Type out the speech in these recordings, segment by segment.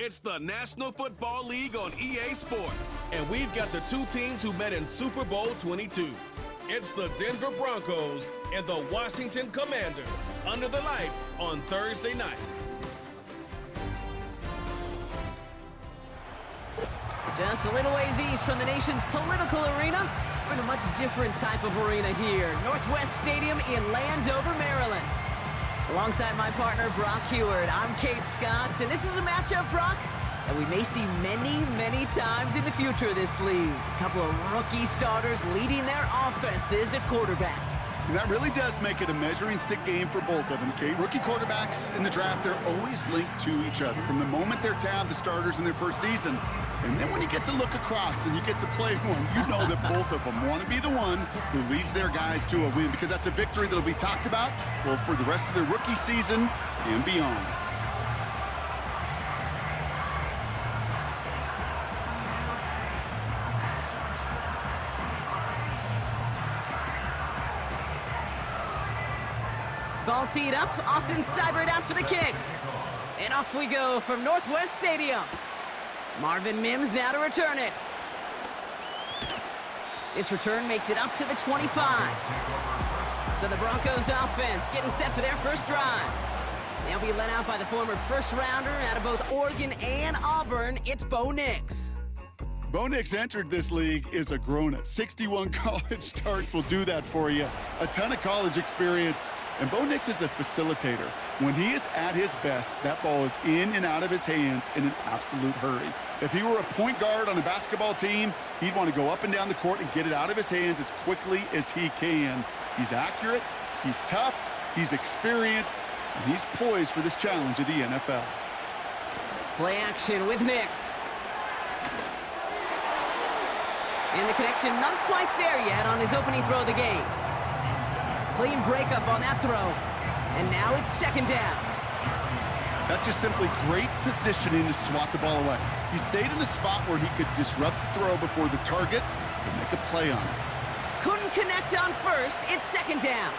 It's the National Football League on EA Sports. And we've got the two teams who met in Super Bowl 22. It's the Denver Broncos and the Washington Commanders under the lights on Thursday night. Just a little ways east from the nation's political arena, we're in a much different type of arena here. Northwest Stadium in Landover, Maryland. Alongside my partner, Brock Heward, I'm Kate Scott, and this is a matchup, Brock, that we may see many, many times in the future of this league. A couple of rookie starters leading their offenses at quarterback. And that really does make it a measuring stick game for both of them, Kate. Rookie quarterbacks in the draft, they're always linked to each other from the moment they're tabbed the starters in their first season. And then when you get to look across and you get to play one, you know that both of them want to be the one who leads their guys to a win, because that's a victory that'll be talked about, well, for the rest of their rookie season and beyond. Ball teed up, Austin Seibert out for the kick. And off we go from Northwest Stadium. Marvin Mims now to return it. This return makes it up to the 25. So the Broncos offense getting set for their first drive. They'll be led out by the former first-rounder out of both Oregon and Auburn. It's Bo Nix. Bo Nix entered this league as a grown-up. 61 college starts will do that for you. A ton of college experience. And Bo Nix is a facilitator. When he is at his best, that ball is in and out of his hands in an absolute hurry. If he were a point guard on a basketball team, he'd want to go up and down the court and get it out of his hands as quickly as he can. He's accurate, he's tough, he's experienced, and he's poised for this challenge of the NFL. Play action with Nix. And the connection not quite there yet on his opening throw of the game. Clean breakup on that throw. And now it's second down. That's just simply great positioning to swat the ball away. He stayed in a spot where he could disrupt the throw before the target and make a play on it. Couldn't connect on first. It's second down.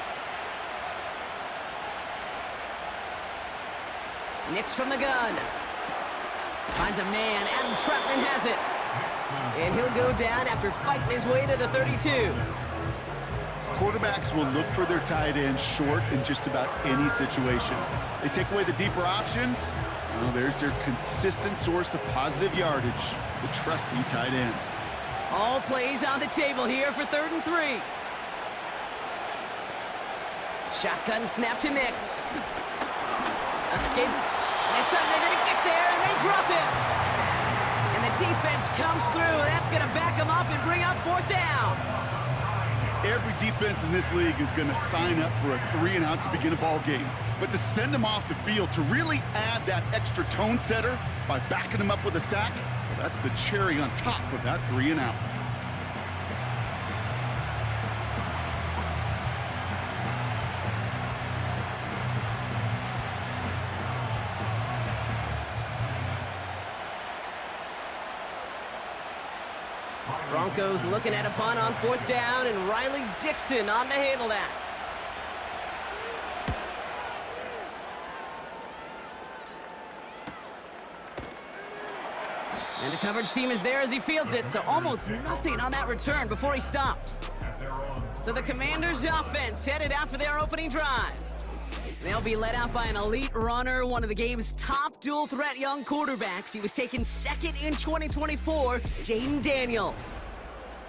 Nix from the gun. Finds a man. Adam Troutman has it. And he'll go down after fighting his way to the 32. Quarterbacks will look for their tight end short in just about any situation. They take away the deeper options. Well, there's their consistent source of positive yardage, the trusty tight end. All plays on the table here for 3rd and 3. Shotgun snap to Nix. Escapes. This time they're going to get there, and they drop it. And the defense comes through. That's going to back them up and bring up 4th down. Every defense in this league is going to sign up for a 3-and-out to begin a ball game. But to send them off the field, to really add that extra tone setter by backing them up with a sack, well, that's the cherry on top of that 3-and-out. Broncos looking at a punt on 4th down, and Riley Dixon on to handle that. And the coverage team is there as he fields it, so almost nothing on that return before he stopped. So the Commanders' offense headed out for their opening drive. They'll be led out by an elite runner, one of the game's top dual-threat young quarterbacks. He was taken 2nd in 2024, Jayden Daniels.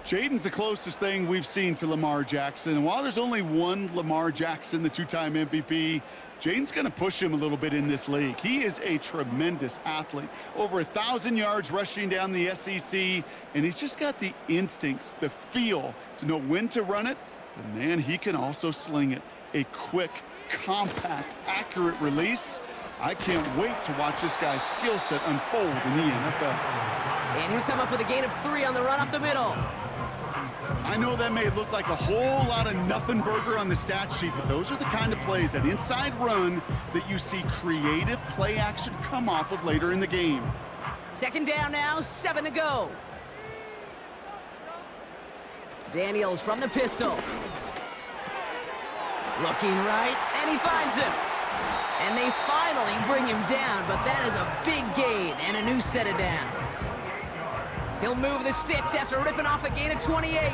Jayden's the closest thing we've seen to Lamar Jackson. And while there's only one Lamar Jackson, the 2-time MVP, Jayden's going to push him a little bit in this league. He is a tremendous athlete. Over 1,000 yards rushing down the SEC, and he's just got the instincts, the feel to know when to run it. But man, he can also sling it. A quick, compact, accurate release. I can't wait to watch this guy's skill set unfold in the NFL. And he'll come up with a gain of 3 on the run up the middle. I know that may look like a whole lot of nothing burger on the stat sheet, but those are the kind of plays, that inside run, that you see creative play action come off of later in the game. Second down now, 7 to go. Daniels from the pistol. Looking right, and he finds him. And they finally bring him down, but that is a big gain and a new set of downs. He'll move the sticks after ripping off a gain of 28.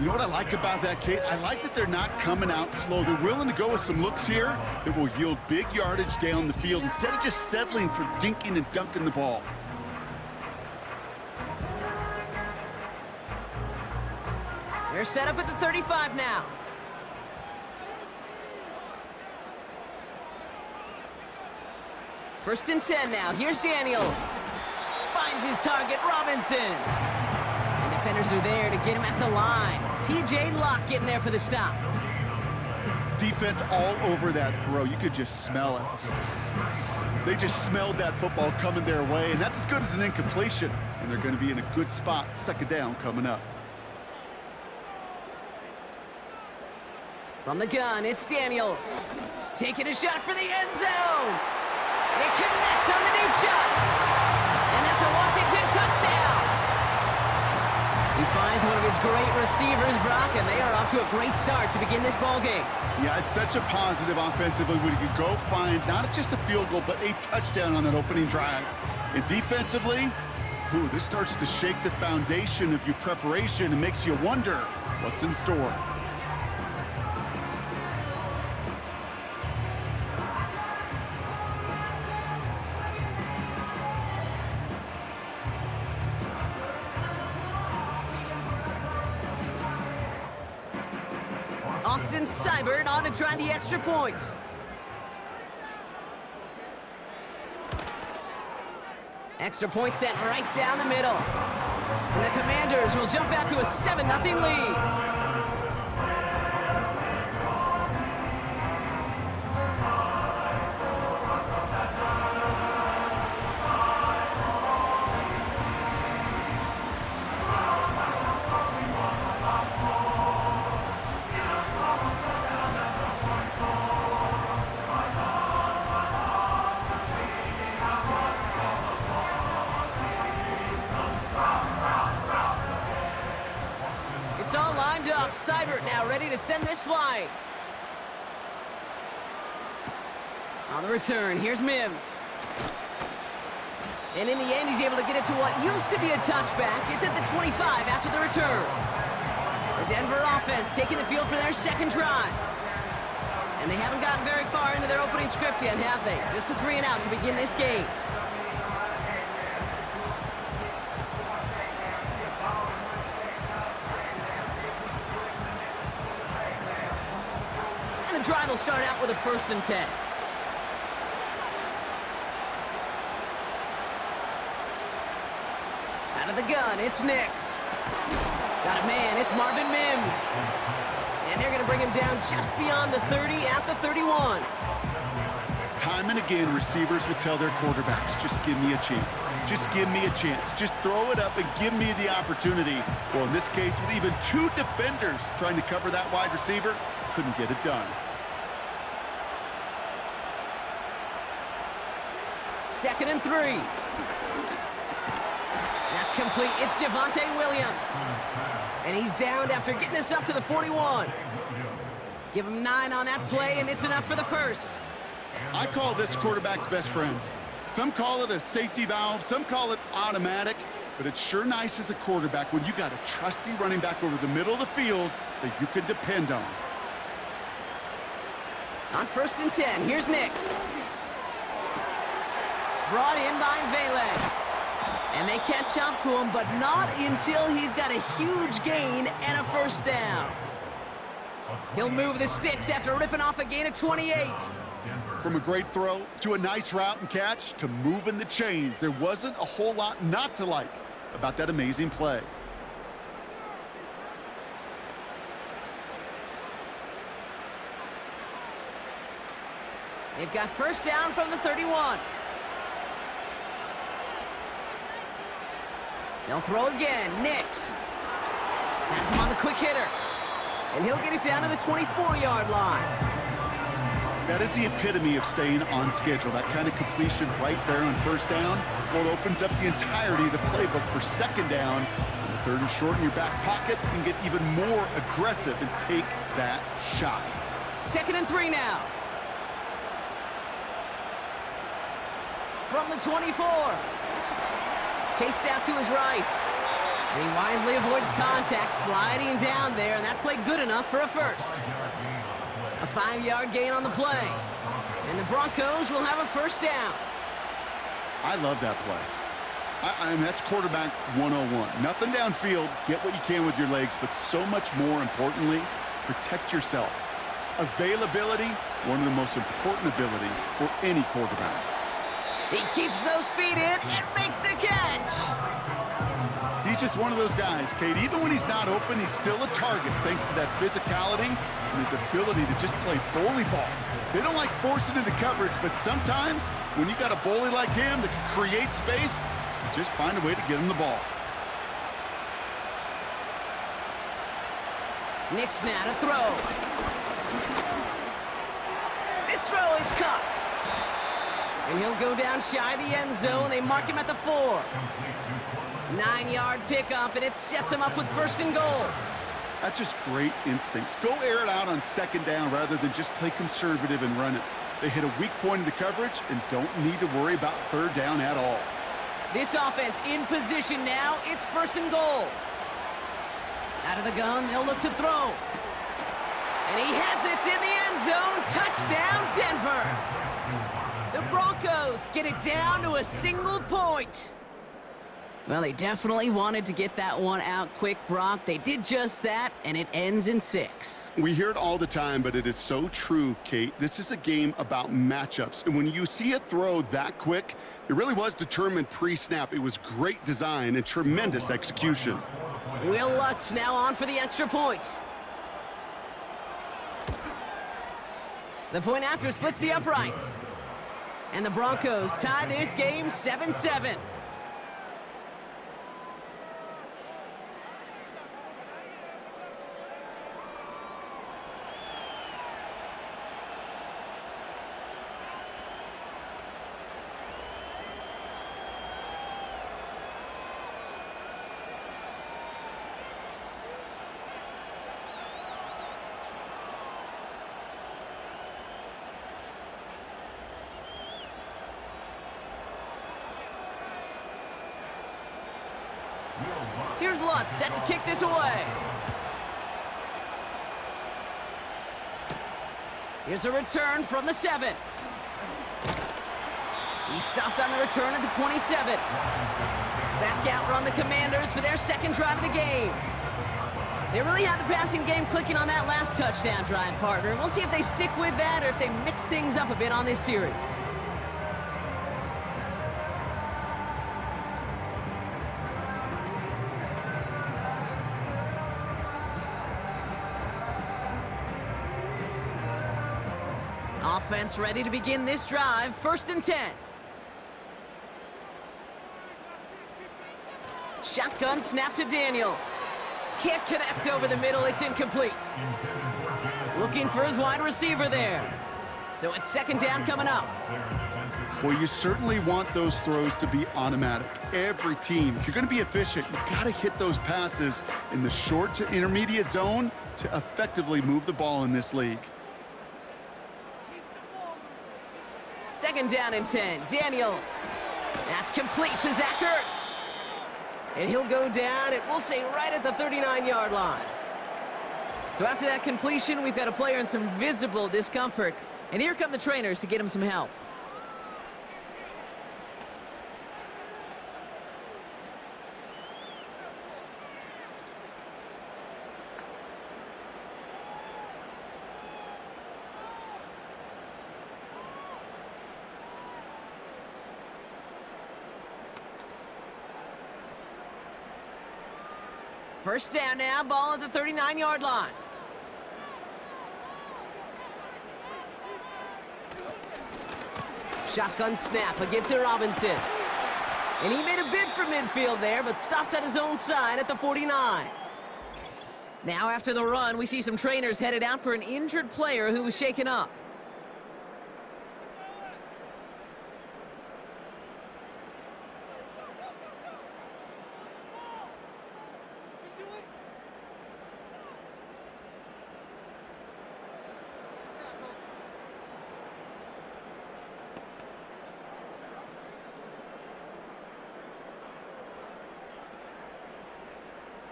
You know what I like about that, Kate? I like that they're not coming out slow. They're willing to go with some looks here that will yield big yardage down the field instead of just settling for dinking and dunking the ball. They're set up at the 35 now. First and 10 now. Here's Daniels. Finds his target, Robinson. And defenders are there to get him at the line. P.J. Locke getting there for the stop. Defense all over that throw. You could just smell it. They just smelled that football coming their way, and that's as good as an incompletion. And they're going to be in a good spot. Second down coming up. From the gun, it's Daniels. Taking a shot for the end zone. They connect on the deep shot. And that's a Washington touchdown. He finds one of his great receivers, Brock, and they are off to a great start to begin this ball game. Yeah, it's such a positive offensively when you can go find not just a field goal, but a touchdown on that opening drive. And defensively, this starts to shake the foundation of your preparation and makes you wonder what's in store. Austin Seibert on to try the extra point. Extra point sent right down the middle. And the Commanders will jump out to a 7-0 lead. It's all lined up. Seibert now ready to send this flying. On the return, here's Mims. And in the end, he's able to get it to what used to be a touchback. It's at the 25 after the return. The Denver offense taking the field for their second drive. And they haven't gotten very far into their opening script yet, have they? Just a 3-and-out to begin this game. The drive will start out with a 1st and 10. Out of the gun, it's Nix. Got a man, it's Marvin Mims. And they're going to bring him down just beyond the 30 at the 31. Time and again, receivers will tell their quarterbacks, just give me a chance. Just give me a chance. Just throw it up and give me the opportunity. Well, in this case, with even 2 defenders trying to cover that wide receiver, couldn't get it done. 2nd and 3. That's complete. It's Javonte Williams. And he's downed after getting this up to the 41. Give him 9 on that play, and it's enough for the first. I call this quarterback's best friend. Some call it a safety valve, some call it automatic, but it's sure nice as a quarterback when you got a trusty running back over the middle of the field that you can depend on. On 1st and 10, here's Nix. Brought in by Vele. And they catch up to him, but not until he's got a huge gain and a 1st down. He'll move the sticks after ripping off a gain of 28. From a great throw to a nice route and catch to moving the chains, there wasn't a whole lot not to like about that amazing play. They've got 1st down from the 31. They'll throw again. Nix. That's him on the quick hitter. And he'll get it down to the 24-yard line. That is the epitome of staying on schedule. That kind of completion right there on 1st down. Well, it opens up the entirety of the playbook for 2nd down. On the 3rd and short in your back pocket, you can get even more aggressive and take that shot. 2nd and 3 now. from the 24. Chased out to his right. And he wisely avoids contact, sliding down there, and that played good enough for a first. A 5-yard gain on the play. And the Broncos will have a first down. I love that play. I mean, that's quarterback 101. Nothing downfield, get what you can with your legs, but so much more importantly, protect yourself. Availability, one of the most important abilities for any quarterback. He keeps those feet in and makes the catch. He's just one of those guys, Kate. Even when he's not open, he's still a target thanks to that physicality and his ability to just play bully ball. They don't like forcing into coverage, but sometimes when you got a bully like him that can create space, just find a way to get him the ball. Nick's now to throw. This throw is caught. And he'll go down shy of the end zone. They mark him at the 4. 9-yard pickup, and it sets him up with first and goal. That's just great instincts. Go air it out on second down rather than just play conservative and run it. They hit a weak point in the coverage and don't need to worry about third down at all. This offense in position now. It's first and goal. Out of the gun, they'll look to throw. And he has it in the end zone. Touchdown, Denver. The Broncos get it down to a single point. Well, they definitely wanted to get that one out quick, Brock. They did just that, and it ends in 6. We hear it all the time, but it is so true, Kate. This is a game about matchups. And when you see a throw that quick, it really was determined pre-snap. It was great design and tremendous execution. Will Lutz now on for the extra point. The point after splits the uprights. And the Broncos tie this game 7-7. Here's Lutz, set to kick this away. Here's a return from the 7. He's stopped on the return at the 27. Back out run the Commanders for their second drive of the game. They really have the passing game clicking on that last touchdown drive, partner. We'll see if they stick with that or if they mix things up a bit on this series. Offense ready to begin this drive. First and 10. Shotgun snap to Daniels. Can't connect over the middle. It's incomplete. Looking for his wide receiver there. So it's second down coming up. Well, you certainly want those throws to be automatic. Every team, if you're going to be efficient, you got to hit those passes in the short to intermediate zone to effectively move the ball in this league. Second down and 10. Daniels. That's complete to Zach Ertz. And he'll go down, and we'll say right at the 39-yard line. So after that completion, we've got a player in some visible discomfort. And here come the trainers to get him some help. First down now, ball at the 39-yard line. Shotgun snap, a give to Robinson. And he made a bid for midfield there, but stopped on his own side at the 49. Now after the run, we see some trainers headed out for an injured player who was shaken up.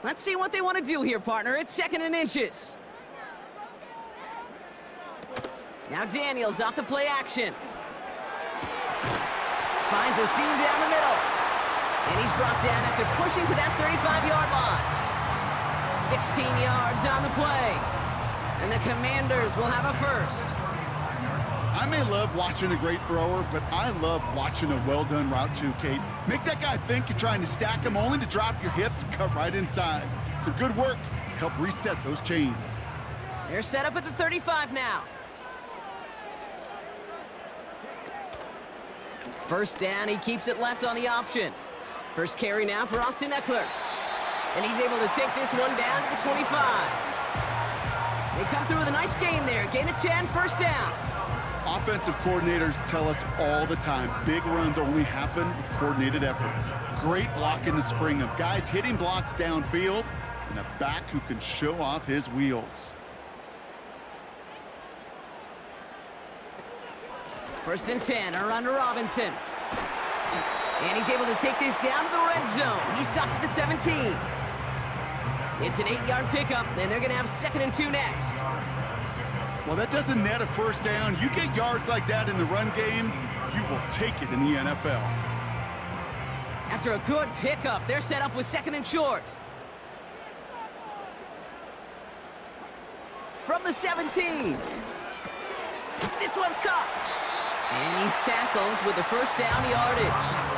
Let's see what they want to do here, partner. It's 2nd and inches. Now Daniels off the play action. Finds a seam down the middle. And he's brought down after pushing to that 35-yard line. 16 yards on the play. And the Commanders will have a first. I may love watching a great thrower, but I love watching a well-done route too, Kate. Make that guy think you're trying to stack him only to drop your hips and cut right inside. Some good work to help reset those chains. They're set up at the 35 now. First down, he keeps it left on the option. First carry now for Austin Eckler. And he's able to take this one down to the 25. They come through with a nice gain there. Gain of 10, first down. Offensive coordinators tell us all the time, big runs only happen with coordinated efforts. Great block in the spring of guys hitting blocks downfield and a back who can show off his wheels. First and 10, a run to Robinson. And he's able to take this down to the red zone. He's stopped at the 17. It's an 8-yard pickup, and they're going to have 2nd and 2 next. Well, that doesn't net a first down. You get yards like that in the run game, you will take it in the NFL. After a good pickup, they're set up with 2nd and short. From the 17. This one's caught. And he's tackled with the first down yardage.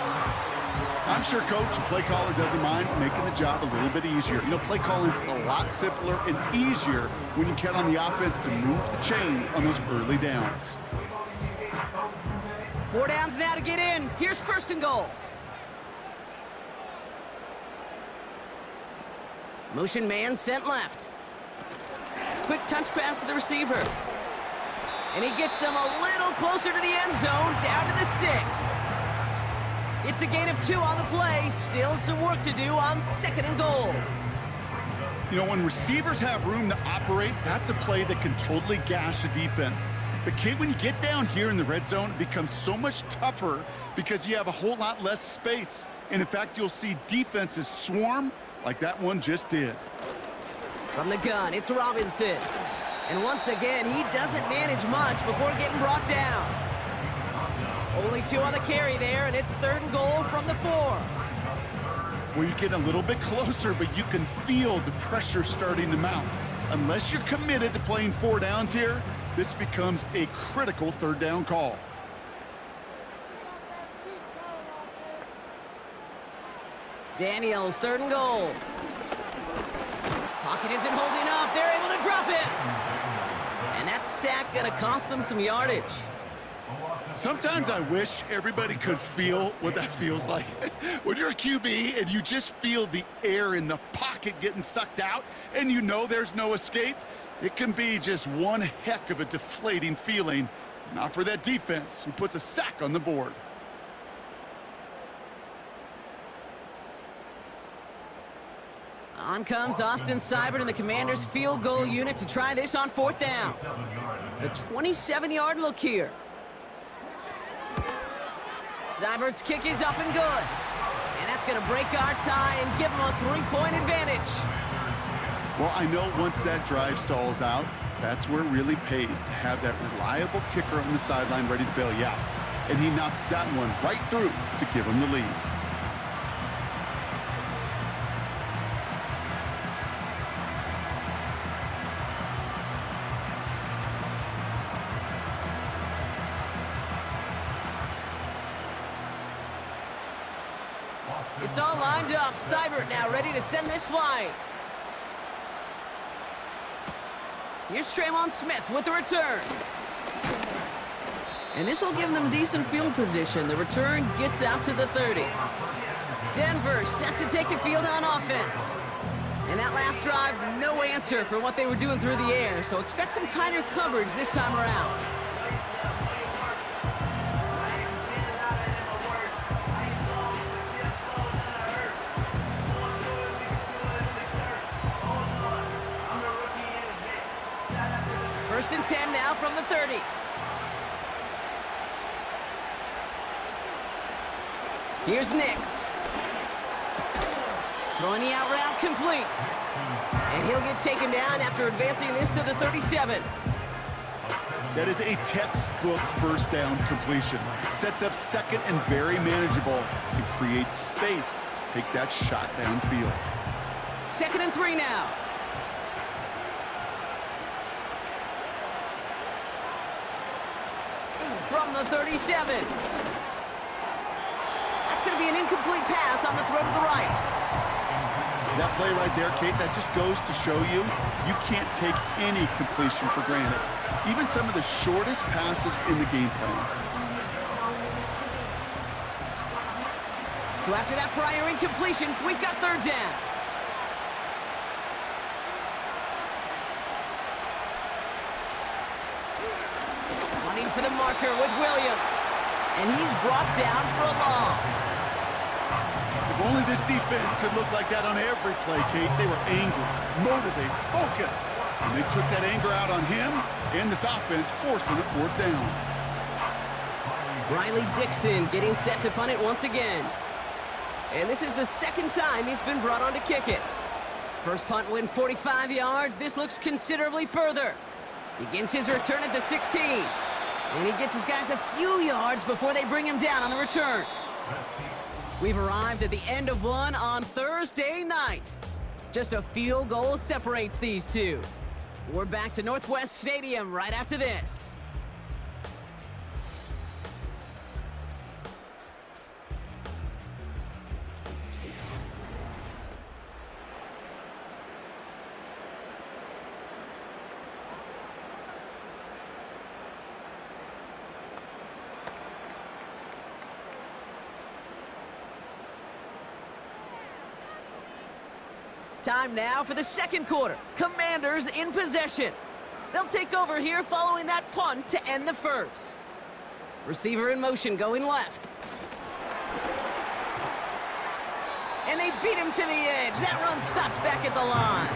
I'm sure coach and play caller doesn't mind making the job a little bit easier. You know, play calling's a lot simpler and easier when you count on the offense to move the chains on those early downs. 4 downs now to get in. Here's 1st and goal. Motion man sent left. Quick touch pass to the receiver. And he gets them a little closer to the end zone, down to the 6. It's a gain of 2 on the play. Still some work to do on 2nd and goal. You know, when receivers have room to operate, that's a play that can totally gash a defense. But, Kate, when you get down here in the red zone, it becomes so much tougher because you have a whole lot less space. And, in fact, you'll see defenses swarm like that one just did. From the gun, it's Robinson. And once again, he doesn't manage much before getting brought down. Only 2 on the carry there, and it's 3rd and goal from the 4. Well, you get a little bit closer, but you can feel the pressure starting to mount. Unless you're committed to playing 4 downs here, this becomes a critical 3rd down call. Daniels, 3rd and goal. Pocket isn't holding up. They're able to drop it. And that sack going to cost them some yardage. Sometimes I wish everybody could feel what that feels like. When you're a QB and you just feel the air in the pocket getting sucked out and you know there's no escape, it can be just one heck of a deflating feeling. Not for that defense who puts a sack on the board. On comes Austin Seibert and the Commanders' field goal unit to try this on 4th down. A 27-yard look here. Seibert's kick is up and good. And that's going to break our tie and give them a 3-point advantage. Well, I know once that drive stalls out, that's where it really pays to have that reliable kicker on the sideline ready to bail you out. And he knocks that one right through to give him the lead. It's all lined up. Seibert now ready to send this flying. Here's Traymon Smith with the return. And this will give them decent field position. The return gets out to the 30. Denver set to take the field on offense. And that last drive, no answer for what they were doing through the air. So expect some tighter coverage this time around. First and 10 now from the 30. Here's Nix. Throwing the out route complete. And he'll get taken down after advancing this to the 37. That is a textbook first down completion. Sets up second and very manageable and creates space to take that shot downfield. 2nd and 3 now. From the 37. That's going to be an incomplete pass on the throw to the right. That play right there, Kate, that just goes to show you, you can't take any completion for granted. Even some of the shortest passes in the game plan. So after that prior incompletion, we've got 3rd down. Running for the marker with Williams. And he's brought down for a loss. If only this defense could look like that on every play, Kate. They were angry, motivated, focused. And they took that anger out on him and this offense, forcing a 4th down. Riley Dixon getting set to punt it once again. And this is the 2nd time he's been brought on to kick it. First punt win 45 yards. This looks considerably further. Begins his return at the 16. And he gets his guys a few yards before they bring him down on the return. We've arrived at the end of one on Thursday night. Just a field goal separates these two. We're back to Northwest Stadium right after this. Time now for the 2nd quarter. Commanders in possession. They'll take over here following that punt to end the 1st. Receiver in motion going left. And they beat him to the edge. That run stopped back at the line.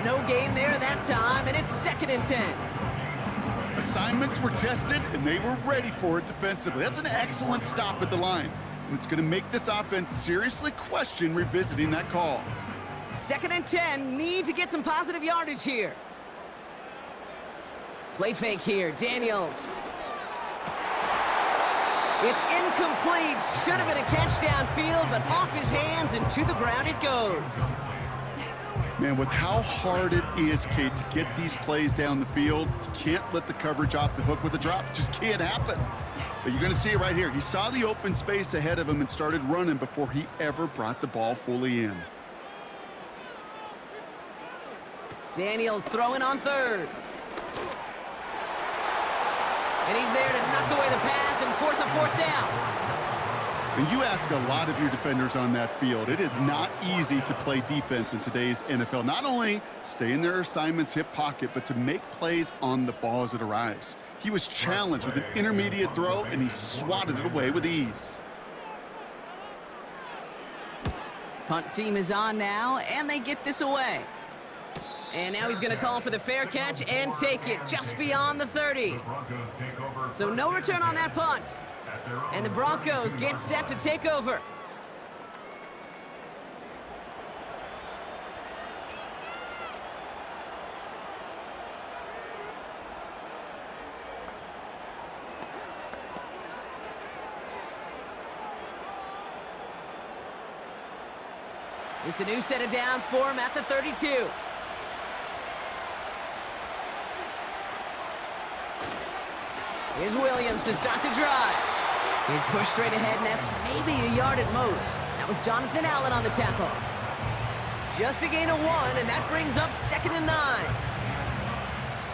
No gain there that time, and it's 2nd and 10. Assignments were tested, and they were ready for it defensively. That's an excellent stop at the line. And it's going to make this offense seriously question revisiting that call. 2nd and 10, need to get some positive yardage here. Play fake here, Daniels. It's incomplete. Should have been a catch downfield, but off his hands and to the ground it goes. Man, with how hard it is, Kate, to get these plays down the field, you can't let the coverage off the hook with a drop. It just can't happen. But you're going to see it right here. He saw the open space ahead of him and started running before he ever brought the ball fully in. Daniels throwing on 3rd. And he's there to knock away the pass and force a 4th down. And you ask a lot of your defenders on that field. It is not easy to play defense in today's NFL. Not only stay in their assignment's hip pocket, but to make plays on the ball as it arrives. He was challenged with an intermediate throw, and he swatted it away with ease. Punt team is on now, and they get this away. And now he's going to call for the fair catch and take it just beyond the 30. So no return on that punt. And the Broncos get set to take over. It's a new set of downs for him at the 32. Here's Williams to start the drive. He's pushed straight ahead, and that's maybe a yard at most. That was Jonathan Allen on the tackle. Just a gain of 1, and that brings up 2nd and 9.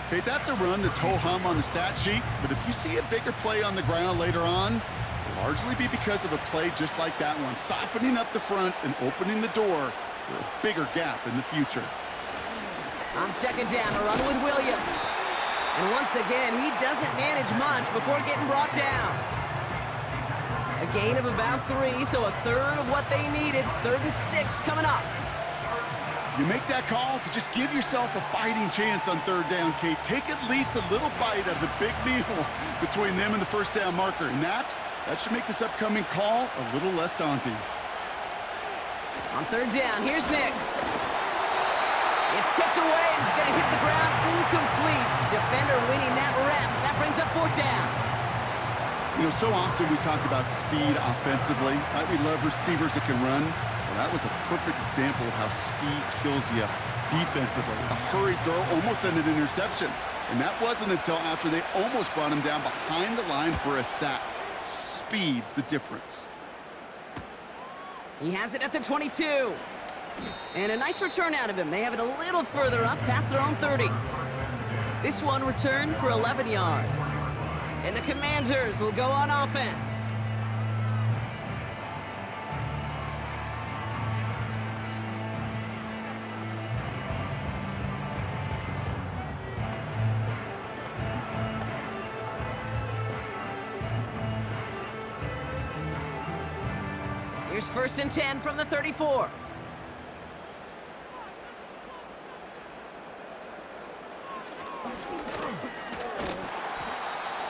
Okay, that's a run that's ho-hum on the stat sheet, but if you see a bigger play on the ground later on, it'll largely be because of a play just like that one, softening up the front and opening the door for a bigger gap in the future. On 2nd down, a run with Williams. And once again, he doesn't manage much before getting brought down. A gain of about 3, so a third of what they needed. 3rd and 6 coming up. You make that call to just give yourself a fighting chance on 3rd down, Kate. Take at least a little bite out of the big meal between them and the 1st down marker. And that should make this upcoming call a little less daunting. On third down, here's Nix. It's tipped away, and it's going to hit the ground incomplete. Defender winning that rep. That brings up fourth down. You know, so often we talk about speed offensively. Right? We love receivers that can run. Well, that was a perfect example of how speed kills you defensively. A hurried throw almost ended an interception. And that wasn't until after they almost brought him down behind the line for a sack. Speed's the difference. He has it at the 22. And a nice return out of him. They have it a little further up past their own 30. This one returned for 11 yards. And the Commanders will go on offense. Here's first and 10 from the 34.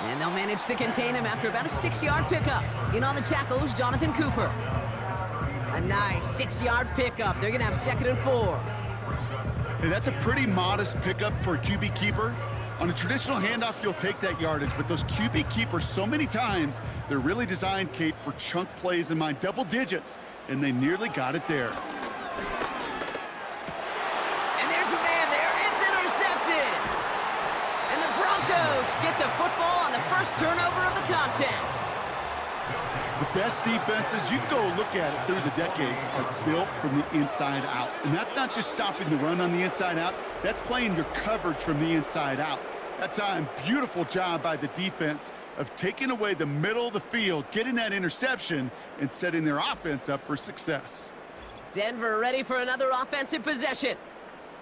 And they'll manage to contain him after about a 6-yard pickup. In on the tackle was Jonathan Cooper. A nice 6-yard pickup. They're going to have 2nd and 4. Hey, that's a pretty modest pickup for a QB keeper. On a traditional handoff, you'll take that yardage, but those QB keepers, so many times, they're really designed, Kate, for chunk plays in mind, double digits, and they nearly got it there. And there's a man there. It's intercepted. And the Broncos get the football on the first turnover of the contest. The best defenses, you can go look at it through the decades, are built from the inside out. And that's not just stopping the run on the inside out, that's playing your coverage from the inside out. That time, beautiful job by the defense of taking away the middle of the field, getting that interception, and setting their offense up for success. Denver ready for another offensive possession.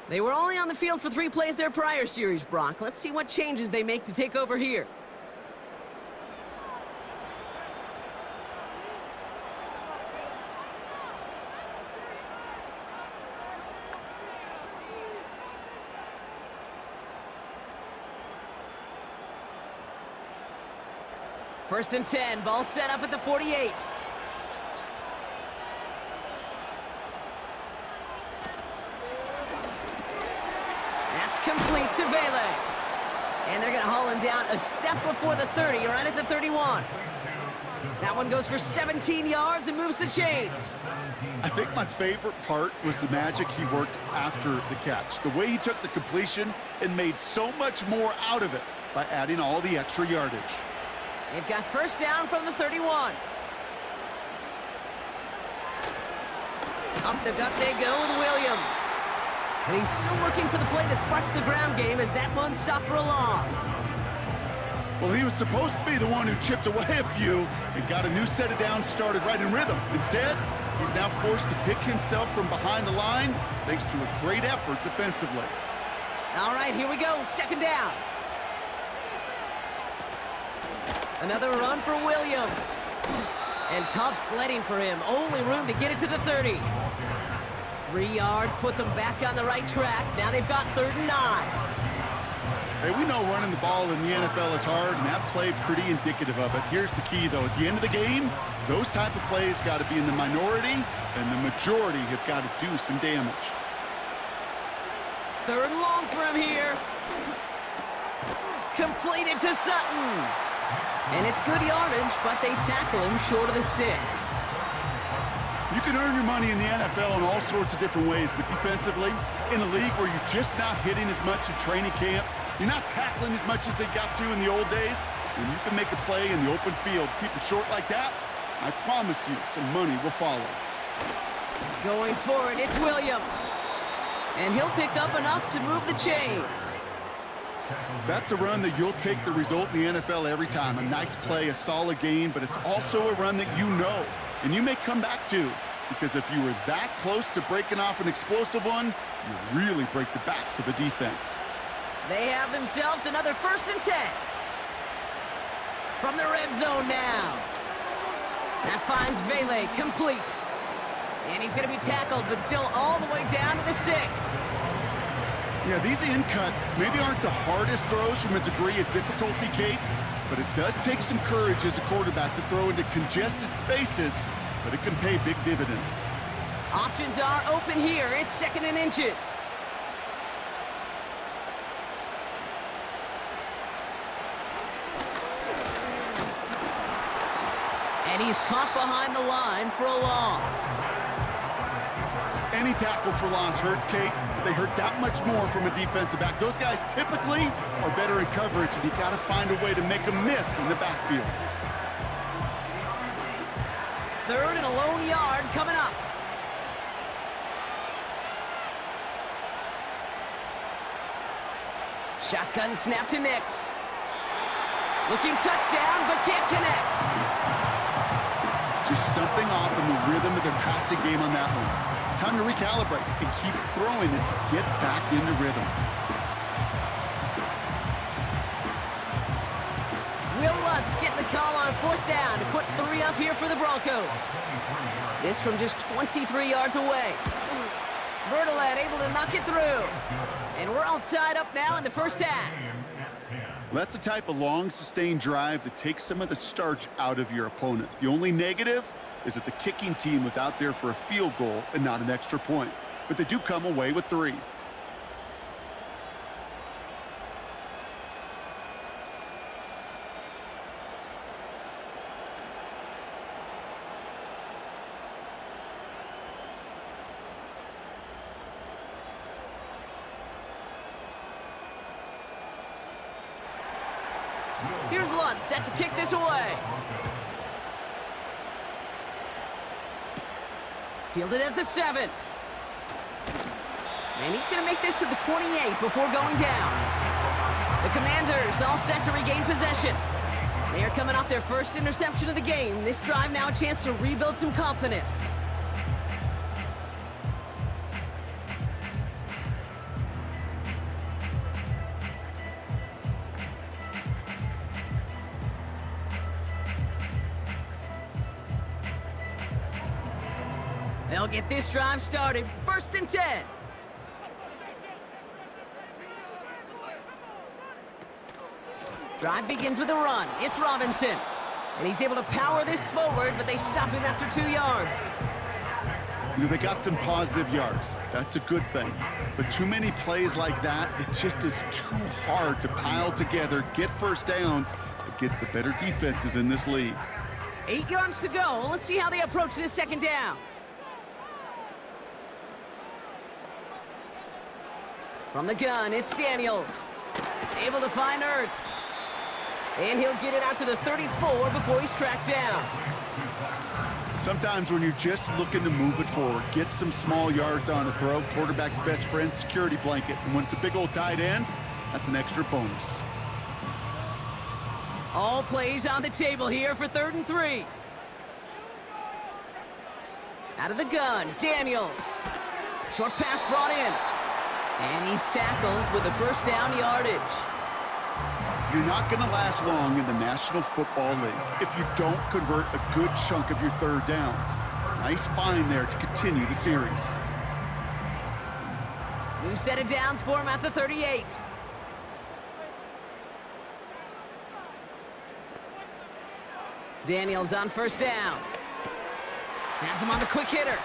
They were only on the field for 3 plays their prior series, Brock. Let's see what changes they make to take over here. First and 10, ball set up at the 48. That's complete to Vele. And they're going to haul him down a step before the 30, right at the 31. That one goes for 17 yards and moves the chains. I think my favorite part was the magic he worked after the catch. The way he took the completion and made so much more out of it by adding all the extra yardage. They've got first down from the 31. Up the gut they go with Williams. And he's still looking for the play that sparks the ground game as that one stopped for a loss. Well, he was supposed to be the one who chipped away a few and got a new set of downs started right in rhythm. Instead, he's now forced to pick himself from behind the line thanks to a great effort defensively. All right, here we go. 2nd down. Another run for Williams. And tough sledding for him. Only room to get it to the 30. 3 yards puts them back on the right track. Now they've got 3rd and 9. Hey, we know running the ball in the NFL is hard, and that play pretty indicative of it. Here's the key, though. At the end of the game, those type of plays got to be in the minority, and the majority have got to do some damage. 3rd and long for him here. Completed to Sutton. And it's good yardage, but they tackle him short of the sticks. You can earn your money in the NFL in all sorts of different ways, but defensively, in a league where you're just not hitting as much in training camp, you're not tackling as much as they got to in the old days, and you can make a play in the open field, keep it short like that, I promise you some money will follow. Going forward, it's Williams. And he'll pick up enough to move the chains. That's a run that you'll take the result in the NFL every time. A nice play, a solid game, but it's also a run that you know, and you may come back to, because if you were that close to breaking off an explosive one, you really break the backs of a defense. They have themselves another 1st and 10. From the red zone now. That finds Vele complete. And he's going to be tackled, but still all the way down to the 6. Yeah, these in cuts maybe aren't the hardest throws from a degree of difficulty, Kate, but it does take some courage as a quarterback to throw into congested spaces, but it can pay big dividends. Options are open here. It's 2nd and inches. And he's caught behind the line for a loss. Any tackle for loss hurts, Kate, but they hurt that much more from a defensive back. Those guys typically are better in coverage, and you got to find a way to make a miss in the backfield. 3rd and a lone yard coming up. Shotgun snap to Nix. Looking touchdown, but can't connect. Just something off in the rhythm of their passing game on that one. Time to recalibrate and keep throwing it to get back into rhythm. Will Lutz getting the call on 4th down to put 3 up here for the Broncos. This from just 23 yards away. Bertolet able to knock it through. And we're all tied up now in the first half. Well, that's the type of long, sustained drive that takes some of the starch out of your opponent. The only negative is that the kicking team was out there for a field goal and not an extra point. But they do come away with 3. Here's Lutz set to kick this away. Fielded at the 7. And he's going to make this to the 28 before going down. The Commanders all set to regain possession. They are coming off their first interception of the game. This drive now a chance to rebuild some confidence. They'll get this drive started. 1st and 10. Drive begins with a run. It's Robinson. And he's able to power this forward, but they stop him after 2 yards. You know, they got some positive yards. That's a good thing. But too many plays like that, it just is too hard to pile together, get first downs against the better defenses in this league. 8 yards to go. Let's see how they approach this 2nd down. From the gun, it's Daniels. Able to find Ertz. And he'll get it out to the 34 before he's tracked down. Sometimes when you're just looking to move it forward, get some small yards on a throw, quarterback's best friend, security blanket. And when it's a big old tight end, that's an extra bonus. All plays on the table here for 3rd and 3. Out of the gun, Daniels. Short pass brought in. And he's tackled with the 1st down yardage. You're not going to last long in the National Football League if you don't convert a good chunk of your 3rd downs. Nice find there to continue the series. New set of downs for him at the 38. Daniels on 1st down. Has him on the quick hitter.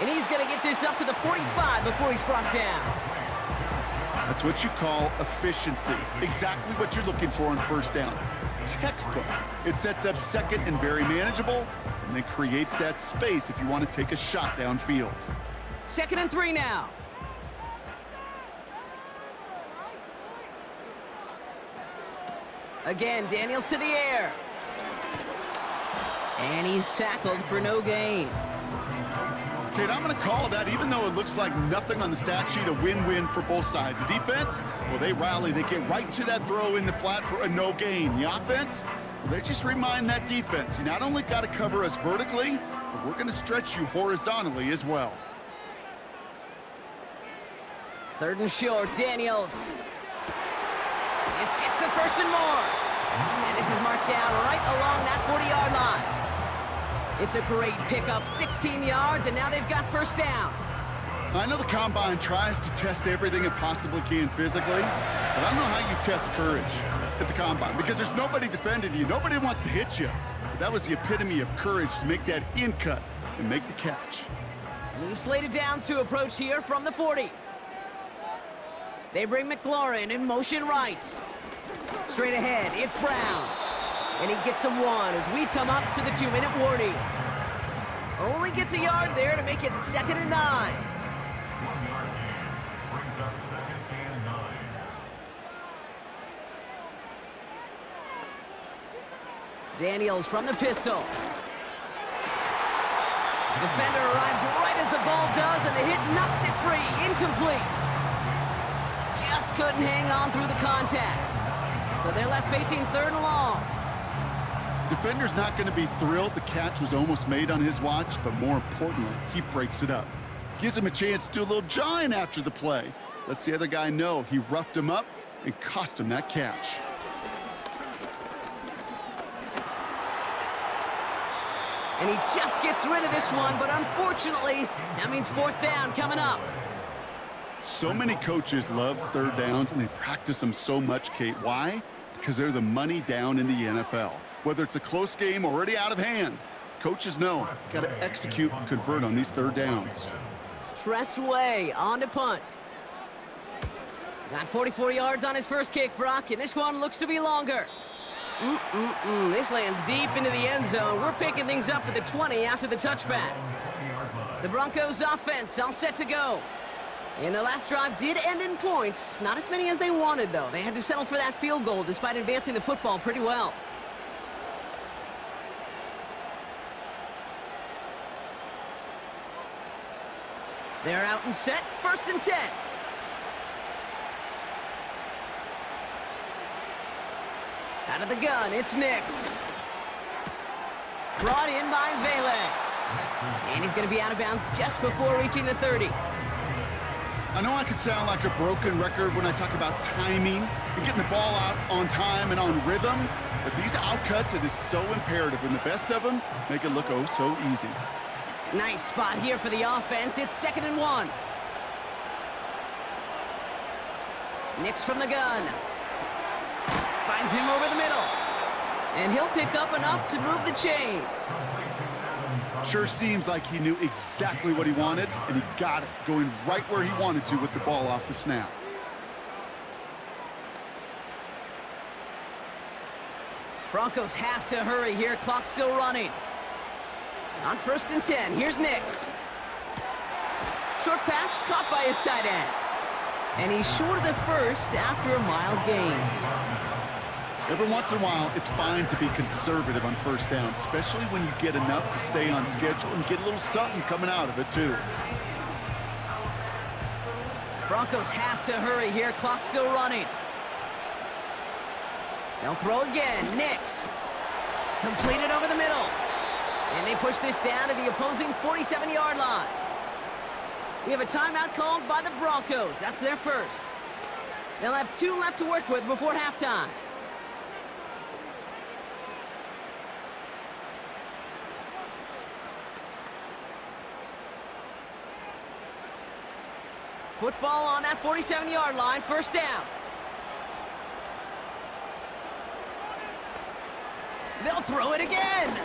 And he's going to get this up to the 45 before he's brought down. That's what you call efficiency. Exactly what you're looking for on 1st down. Textbook. It sets up 2nd and very manageable, and then creates that space if you want to take a shot downfield. 2nd and 3 now. Again, Daniels to the air. And he's tackled for no gain. Kate, I'm going to call that, even though it looks like nothing on the stat sheet, a win-win for both sides. The defense, well, they rally. They get right to that throw in the flat for a no gain. The offense, well, they just remind that defense, you not only got to cover us vertically, but we're going to stretch you horizontally as well. 3rd and short, Daniels. This gets the 1st and more. And this is marked down right along that 40-yard line. It's a great pickup, 16 yards, and now they've got 1st down. I know the Combine tries to test everything it possibly can physically, but I don't know how you test courage at the Combine, because there's nobody defending you. Nobody wants to hit you. But that was the epitome of courage to make that in cut and make the catch. New slated downs to approach here from the 40. They bring McLaurin in motion right. Straight ahead, it's Brown. And he gets him one as we've come up to the 2-minute warning. Only gets a yard there to make it 2nd and 9. 1 yard gain brings up 2nd and 9. Daniels from the pistol. Defender arrives right as the ball does, and the hit knocks it free. Incomplete. Just couldn't hang on through the contact. So they're left facing 3rd and long. Defender's not going to be thrilled the catch was almost made on his watch, but more importantly, he breaks it up. Gives him a chance to do a little jawing after the play. Lets the other guy know he roughed him up and cost him that catch. And he just gets rid of this one, but unfortunately, that means 4th down coming up. So many coaches love 3rd downs, and they practice them so much, Kate. Why? Because they're the money down in the NFL. Whether it's a close game already out of hand, coaches know got to execute and convert on these 3rd downs. Tressway on to punt. Got 44 yards on his first kick, Brock, and this one looks to be longer. This lands deep into the end zone. We're picking things up at the 20 after the touchback. The Broncos offense all set to go. And their last drive did end in points. Not as many as they wanted, though. They had to settle for that field goal despite advancing the football pretty well. They're out and set, 1st and 10. Out of the gun, it's Nix. Brought in by Vele. And he's going to be out of bounds just before reaching the 30. I know I could sound like a broken record when I talk about timing and getting the ball out on time and on rhythm, but these outcuts, it is so imperative, and the best of them make it look oh so easy. Nice spot here for the offense. It's 2nd and 1. Nix from the gun. Finds him over the middle. And he'll pick up enough to move the chains. Sure seems like he knew exactly what he wanted, and he got it, going right where he wanted to with the ball off the snap. Broncos have to hurry here. Clock still running. On 1st and 10, here's Nix. Short pass caught by his tight end. And he's short of the first after a mild gain. Every once in a while, it's fine to be conservative on 1st down, especially when you get enough to stay on schedule and get a little something coming out of it, too. Broncos have to hurry here. Clock still running. They'll throw again. Nix. Completed over the middle. And they push this down to the opposing 47-yard line. We have a timeout called by the Broncos. That's their first. They'll have 2 left to work with before halftime. Football on that 47-yard line, 1st down. They'll throw it again.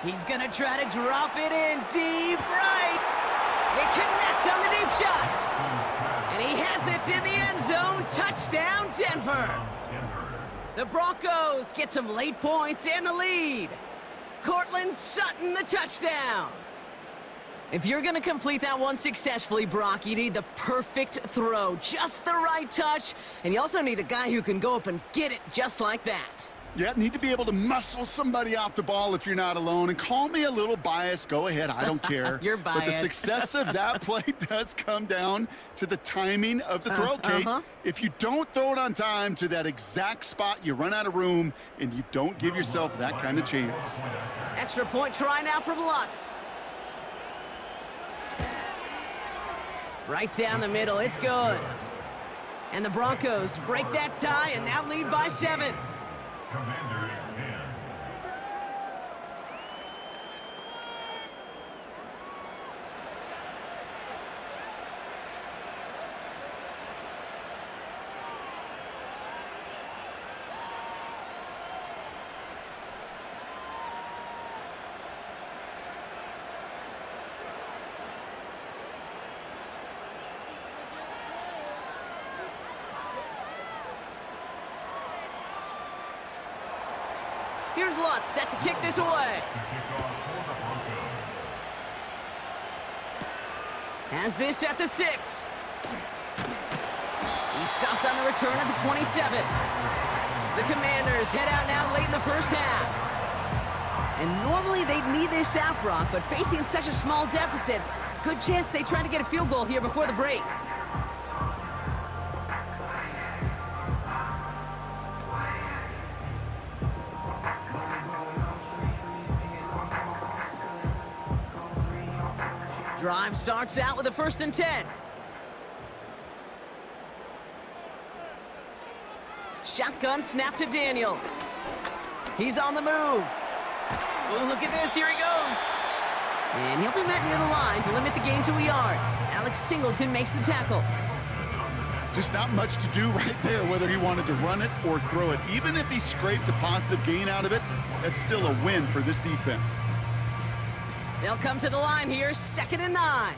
He's gonna try to drop it in deep right. They connect on the deep shot. And he has it in the end zone. Touchdown, Denver. The Broncos get some late points and the lead. Cortland Sutton, the touchdown. If you're going to complete that one successfully, Brock, you need the perfect throw, just the right touch, and you also need a guy who can go up and get it just like that. Yeah, need to be able to muscle somebody off the ball if you're not alone. And call me a little biased. Go ahead. I don't care. You're biased. But the success of that play does come down to the timing of the throw, Kate. If you don't throw it on time to that exact spot, you run out of room, and you don't give yourself that kind of chance. Extra point try now from Lutz. Right down the middle. It's good. And the Broncos break that tie and now lead by 7. Commanders 10. Here's Lutz, set to kick this away. Has this at the 6. He's stopped on the return at the 27. The Commanders head out now late in the first half. And normally they'd need this out, Brock, but facing such a small deficit, good chance they try to get a field goal here before the break. Drive starts out with a 1st and 10. Shotgun snap to Daniels. He's on the move. Oh, look at this, here he goes. And he'll be met near the line to limit the gain to a yard. Alex Singleton makes the tackle. Just not much to do right there, whether he wanted to run it or throw it. Even if he scraped a positive gain out of it, that's still a win for this defense. They'll come to the line here, 2nd and 9.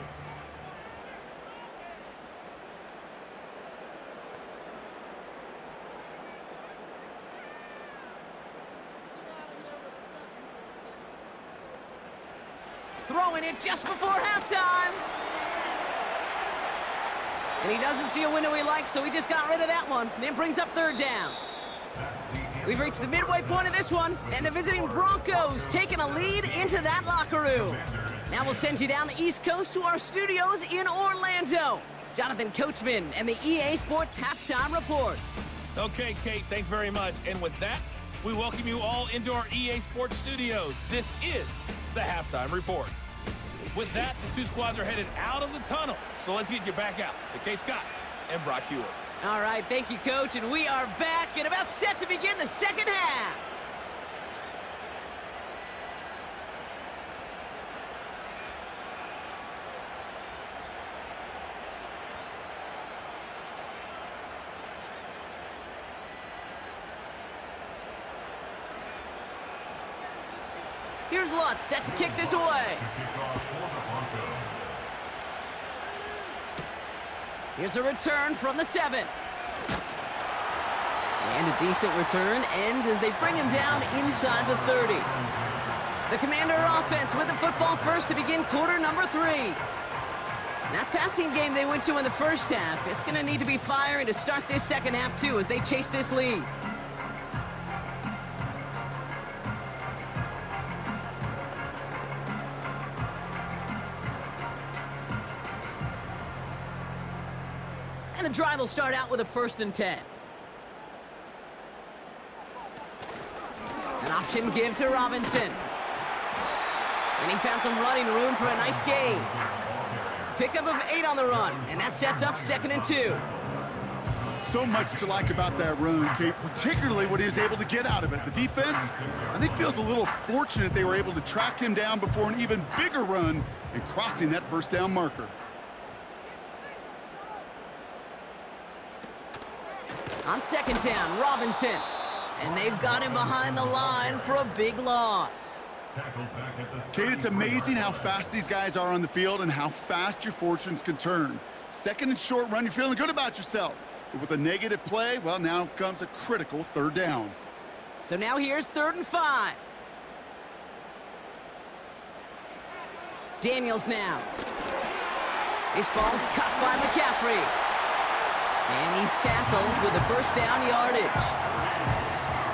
Throwing it just before halftime. And he doesn't see a window he likes, so he just got rid of that one. Then brings up 3rd down. We've reached the midway point of this one, and the visiting Broncos taking a lead into that locker room. Now we'll send you down the East Coast to our studios in Orlando. Jonathan Coachman and the EA Sports Halftime Report. Okay, Kate, thanks very much. And with that, we welcome you all into our EA Sports studios. This is the Halftime Report. With that, the two squads are headed out of the tunnel. So let's get you back out to Kay Scott and Brock Hewitt. All right, thank you, Coach, and we are back and about set to begin the second half. Here's Lutz, set to kick this away. Here's a return from the 7. And a decent return ends as they bring him down inside the 30. The Commander offense with the football first to begin quarter number 3. That passing game they went to in the first half, it's going to need to be firing to start this second half too as they chase this lead. And the drive will start out with a 1st and 10. An option give to Robinson. And he found some running room for a nice gain. Pickup of 8 on the run, and that sets up 2nd and 2. So much to like about that run, Kate, particularly what he was able to get out of it. The defense, I think, feels a little fortunate they were able to track him down before an even bigger run and crossing that 1st down marker. On 2nd down, Robinson. And they've got him behind the line for a big loss. Kate, it's amazing how fast these guys are on the field and how fast your fortunes can turn. 2nd and short run, you're feeling good about yourself. But with a negative play, well, now comes a critical 3rd down. So now here's 3rd and 5. Daniels now. This ball's cut by McCaffrey. And he's tackled with the 1st down yardage.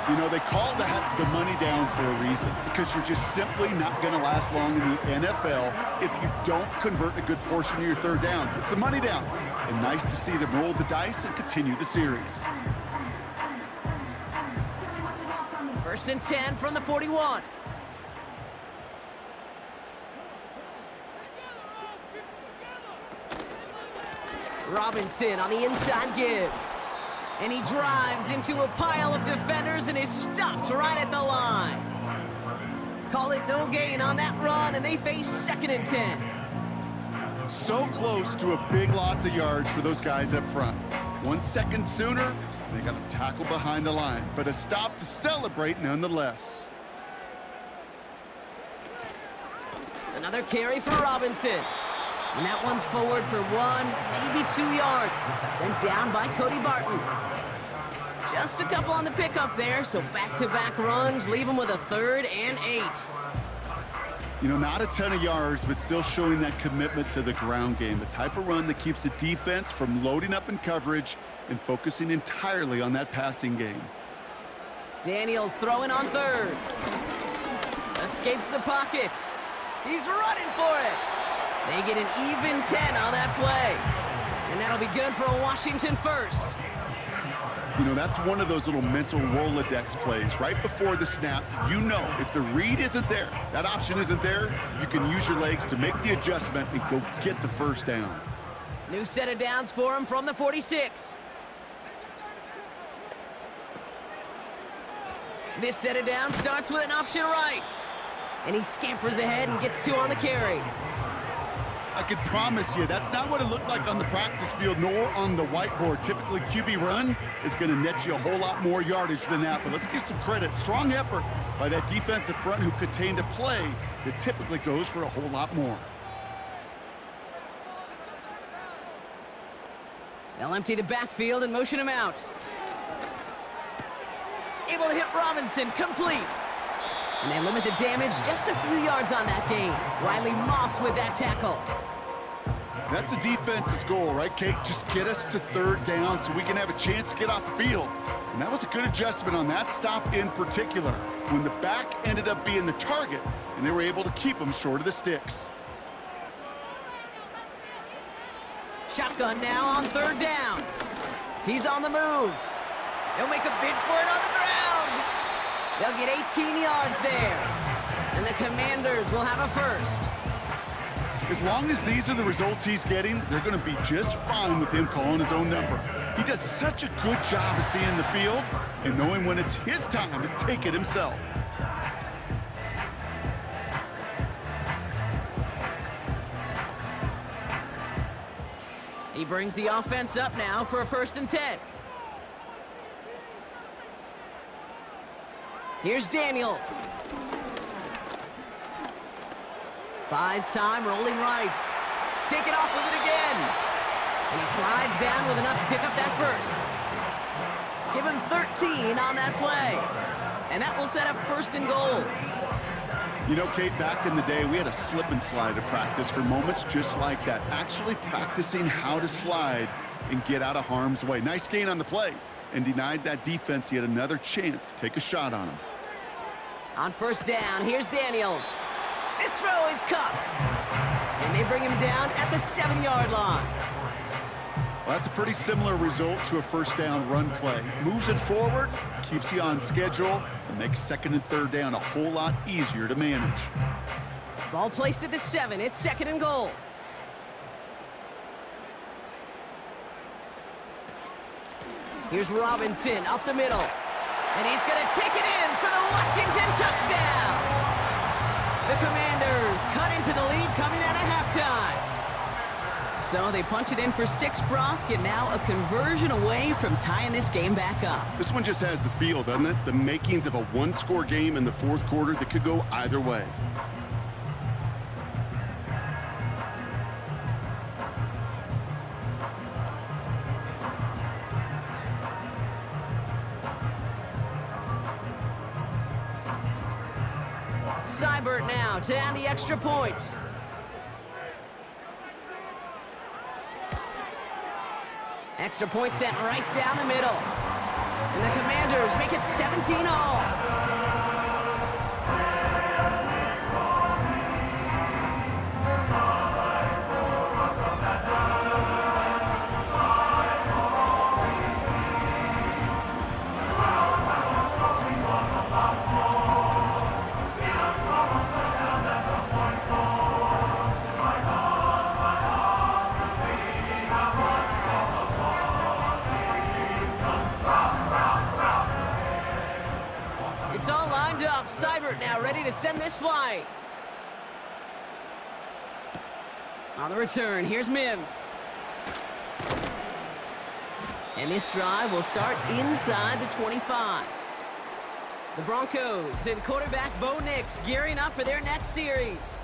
You know, they call that the money down for a reason, because you're just simply not going to last long in the NFL if you don't convert a good portion of your 3rd downs. It's the money down. And nice to see them roll the dice and continue the series. 1st and 10 from the 41. Robinson on the inside give. And he drives into a pile of defenders and is stopped right at the line. Call it no gain on that run, and they face 2nd and 10. So close to a big loss of yards for those guys up front. 1 second sooner, they got a tackle behind the line, but a stop to celebrate nonetheless. Another carry for Robinson. And that one's forward for 1, maybe 2 yards. Sent down by Cody Barton. Just a couple on the pickup there, so back-to-back runs leave him with a 3rd and 8. You know, not a ton of yards, but still showing that commitment to the ground game. The type of run that keeps the defense from loading up in coverage and focusing entirely on that passing game. Daniels throwing on 3rd. Escapes the pocket. He's running for it. They get an even 10 on that play. And that'll be good for a Washington first. You know, that's one of those little mental Rolodex plays. Right before the snap, you know if the read isn't there, that option isn't there, you can use your legs to make the adjustment and go get the first down. New set of downs for him from the 46. This set of downs starts with an option right. And he scampers ahead and gets 2 on the carry. I could promise you that's not what it looked like on the practice field nor on the whiteboard. Typically, QB run is going to net you a whole lot more yardage than that. But let's give some credit. Strong effort by that defensive front who contained a play that typically goes for a whole lot more. They'll empty the backfield and motion him out. Able to hit Robinson, complete. And they limit the damage just a few yards on that gain. Riley Moss with that tackle. That's a defense's goal, right, Kate? Just get us to 3rd down so we can have a chance to get off the field. And that was a good adjustment on that stop in particular, when the back ended up being the target, and they were able to keep him short of the sticks. Shotgun now on 3rd down. He's on the move. He'll make a bid for it on the ground. They'll get 18 yards there. And the Commanders will have a first. As long as these are the results he's getting, they're going to be just fine with him calling his own number. He does such a good job of seeing the field and knowing when it's his time to take it himself. He brings the offense up now for a 1st and 10. Here's Daniels. Buys time, rolling right. Take it off with it again. And he slides down with enough to pick up that first. Give him 13 on that play. And that will set up 1st and goal. You know, Kate, back in the day, we had a slip and slide to practice for moments just like that. Actually practicing how to slide and get out of harm's way. Nice gain on the play. And denied that defense yet another chance to take a shot on him. On 1st down, here's Daniels. This throw is cupped. And they bring him down at the 7-yard line. Well, that's a pretty similar result to a 1st down run play. Moves it forward, keeps you on schedule, and makes 2nd and 3rd down a whole lot easier to manage. Ball placed at the 7. It's 2nd and goal. Here's Robinson up the middle. And he's going to take it in for the Washington touchdown. The Commanders cut into the lead coming out of halftime. So they punch it in for 6, Brock, and now a conversion away from tying this game back up. This one just has the feel, doesn't it? The makings of a 1-score game in the 4th quarter that could go either way. Seibert now to add the extra point. Extra point sent right down the middle. And the Commanders make it 17 all. It's all lined up. Seibert now ready to send this flight. On the return, here's Mims. And this drive will start inside the 25. The Broncos and quarterback Bo Nix gearing up for their next series.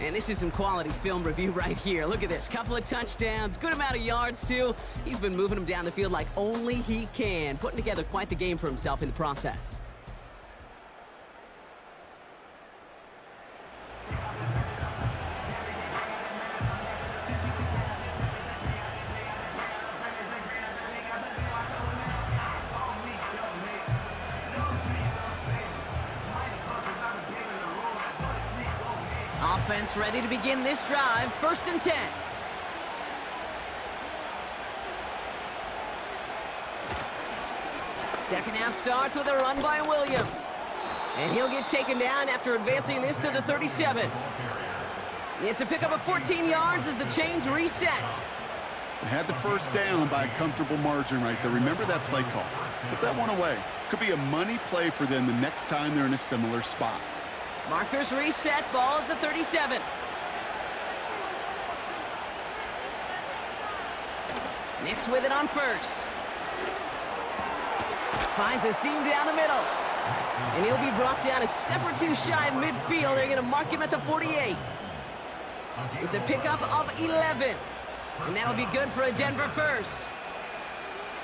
And this is some quality film review right here. Look at this. Couple of touchdowns, good amount of yards, too. He's been moving them down the field like only he can, putting together quite the game for himself in the process. Offense ready to begin this drive. 1st and 10. Second half starts with a run by Williams. And he'll get taken down after advancing this to the 37. It's a pickup of 14 yards as the chains reset. They had the first down by a comfortable margin right there. Remember that play call. Put that one away. Could be a money play for them the next time they're in a similar spot. Markers reset, ball at the 37. Nix with it on 1st. Finds a seam down the middle. And he'll be brought down a step or two shy of midfield. They're going to mark him at the 48. It's a pickup of 11. And that'll be good for a Denver 1st.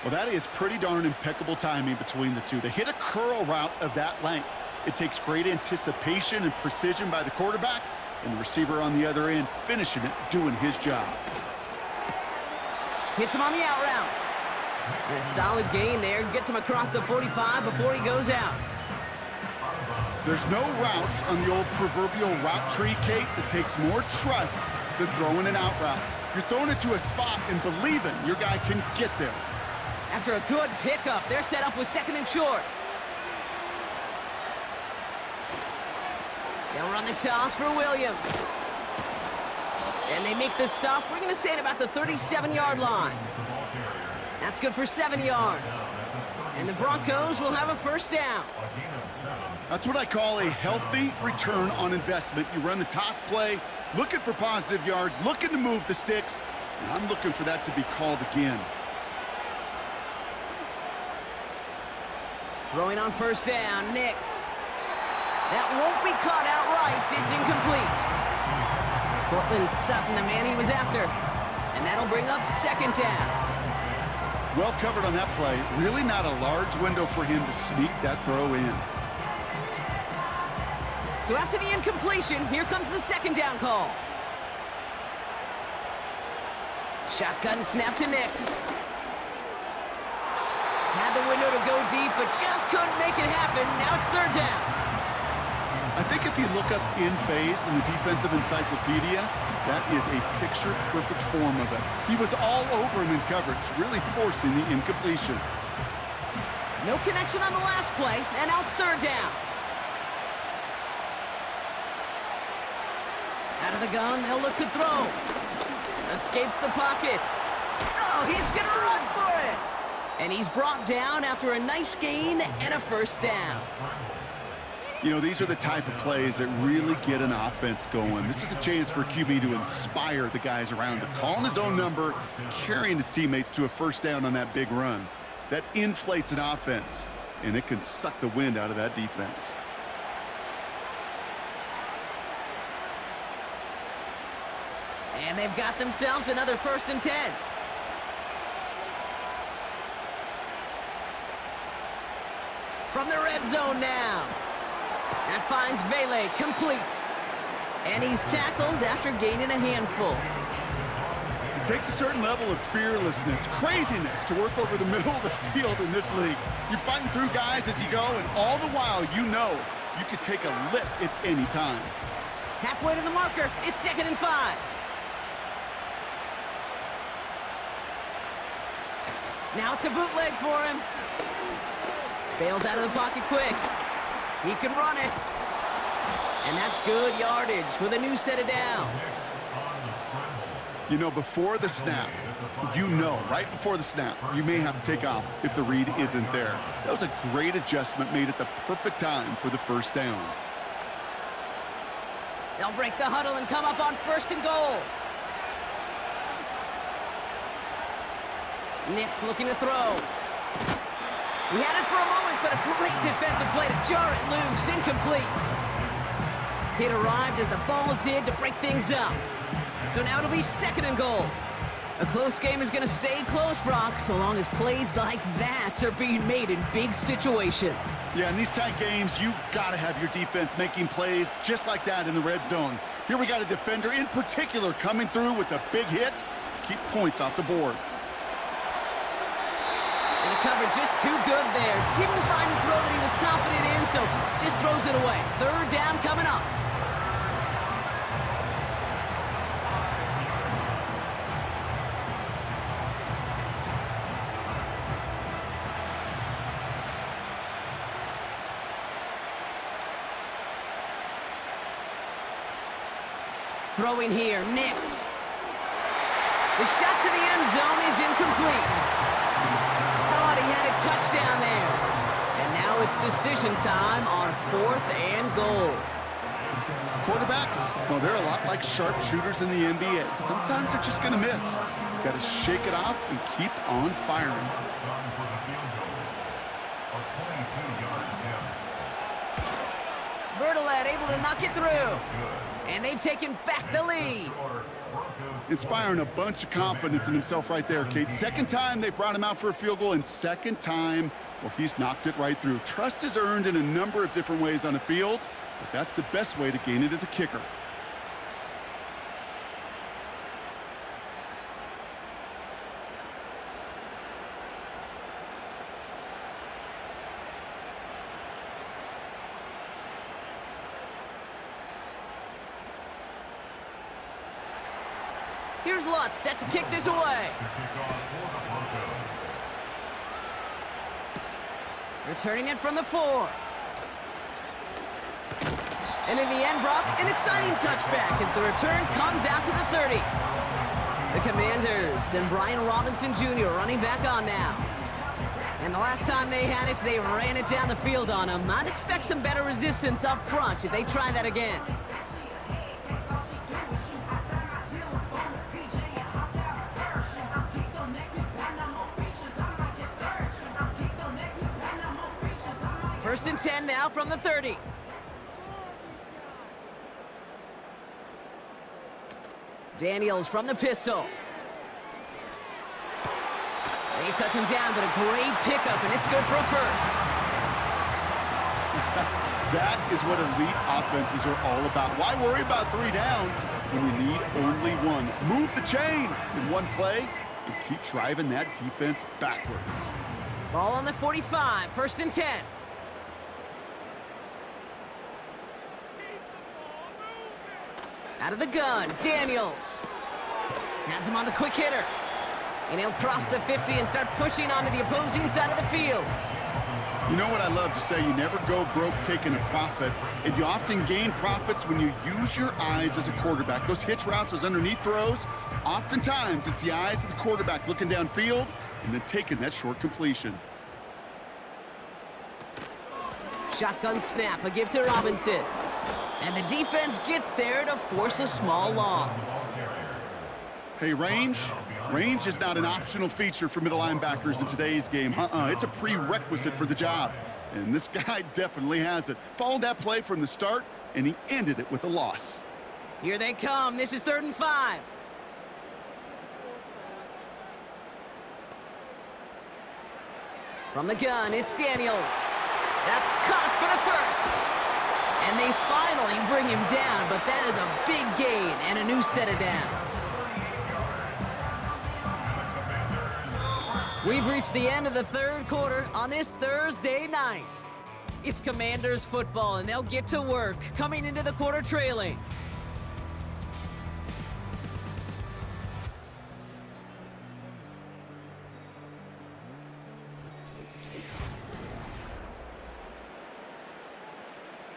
Well, that is pretty darn impeccable timing between the two. They hit a curl route of that length. It takes great anticipation and precision by the quarterback, and the receiver on the other end finishing it, doing his job. Hits him on the out route. And a solid gain there. Gets him across the 45 before he goes out. There's no routes on the old proverbial route tree, Kate, that takes more trust than throwing an out route. You're throwing it to a spot and believing your guy can get there. After a good pickup, they're set up with 2nd and short. They'll run the toss for Williams. And they make the stop. We're going to say at about the 37-yard line. That's good for 7 yards. And the Broncos will have a 1st down. That's what I call a healthy return on investment. You run the toss play, looking for positive yards, looking to move the sticks. And I'm looking for that to be called again. Throwing on 1st down, Nix. That won't be caught outright. It's incomplete. Cortland Sutton, the man he was after. And that'll bring up 2nd down. Well covered on that play. Really not a large window for him to sneak that throw in. So after the incompletion, here comes the 2nd down call. Shotgun snap to Nix. Had the window to go deep, but just couldn't make it happen. Now it's 3rd down. I think if you look up in phase in the defensive encyclopedia, that is a picture-perfect form of it. He was all over him in coverage, really forcing the incompletion. No connection on the last play, and now it's 3rd down. Out of the gun, they'll look to throw. Escapes the pocket. Oh, he's gonna run for it! And he's brought down after a nice gain and a 1st down. You know, these are the type of plays that really get an offense going. This is a chance for QB to inspire the guys around him. Calling his own number, carrying his teammates to a 1st down on that big run. That inflates an offense, and it can suck the wind out of that defense. And they've got themselves another 1st and 10. From the red zone now. That finds Vele complete. And he's tackled after gaining a handful. It takes a certain level of fearlessness, craziness to work over the middle of the field in this league. You're fighting through guys as you go, and all the while you know you could take a lick at any time. Halfway to the marker, it's 2nd and 5. Now it's a bootleg for him. Bails out of the pocket quick. He can run it. And that's good yardage with a new set of downs. You know, before the snap, right before the snap, you may have to take off if the read isn't there. That was a great adjustment made at the perfect time for the 1st down. They'll break the huddle and come up on 1st and goal. Nix looking to throw. He had it for a moment, but a great defensive play to jar it loose. Incomplete. It arrived as the ball did to break things up. So now it'll be 2nd and goal. A close game is going to stay close, Brock, so long as plays like that are being made in big situations. Yeah, in these tight games, you got to have your defense making plays just like that in the red zone. Here we got a defender in particular coming through with a big hit to keep points off the board. And the cover just too good there. Didn't find a throw that he was confident in, so just throws it away. 3rd down coming up. Throwing here, Nix. The shot to the end zone is incomplete. Thought he had a touchdown there. And now it's decision time on 4th and goal. Quarterbacks, well, they're a lot like sharpshooters in the NBA. Sometimes they're just going to miss. You got to shake it off and keep on firing. Bertolet able to knock it through. And they've taken back the lead. Inspiring a bunch of confidence in himself right there, Kate. 2nd time they brought him out for a field goal, and 2nd time, well, he's knocked it right through. Trust is earned in a number of different ways on the field, but that's the best way to gain it as a kicker. Here's Lutz, set to kick this away. Returning it from the 4. And in the end, Brock, an exciting touchback as the return comes out to the 30. The Commanders and Brian Robinson Jr. running back on now. And the last time they had it, they ran it down the field on him. I'd expect some better resistance up front if they try that again. First and 10 now from the 30. Daniels from the pistol. They touch him down, but a great pickup, and it's good for a first. That is what elite offenses are all about. Why worry about 3 downs when you need only 1? Move the chains in one play and keep driving that defense backwards. Ball on the 45, first and 10. Out of the gun, Daniels. Has him on the quick hitter. And he'll cross the 50 and start pushing onto the opposing side of the field. You know what I love to say? You never go broke taking a profit, and you often gain profits when you use your eyes as a quarterback. Those hitch routes, those underneath throws, oftentimes it's the eyes of the quarterback looking downfield and then taking that short completion. Shotgun snap, a give to Robinson. And the defense gets there to force a small loss. Hey, range is not an optional feature for middle linebackers in today's game. It's a prerequisite for the job. And this guy definitely has it. Followed that play from the start, and he ended it with a loss. Here they come. This is 3rd and 5. From the gun, it's Daniels. That's caught for the first. And they finally bring him down, but that is a big gain and a new set of downs. We've reached the end of the 3rd quarter on this Thursday night. It's Commanders football, and they'll get to work coming into the quarter trailing.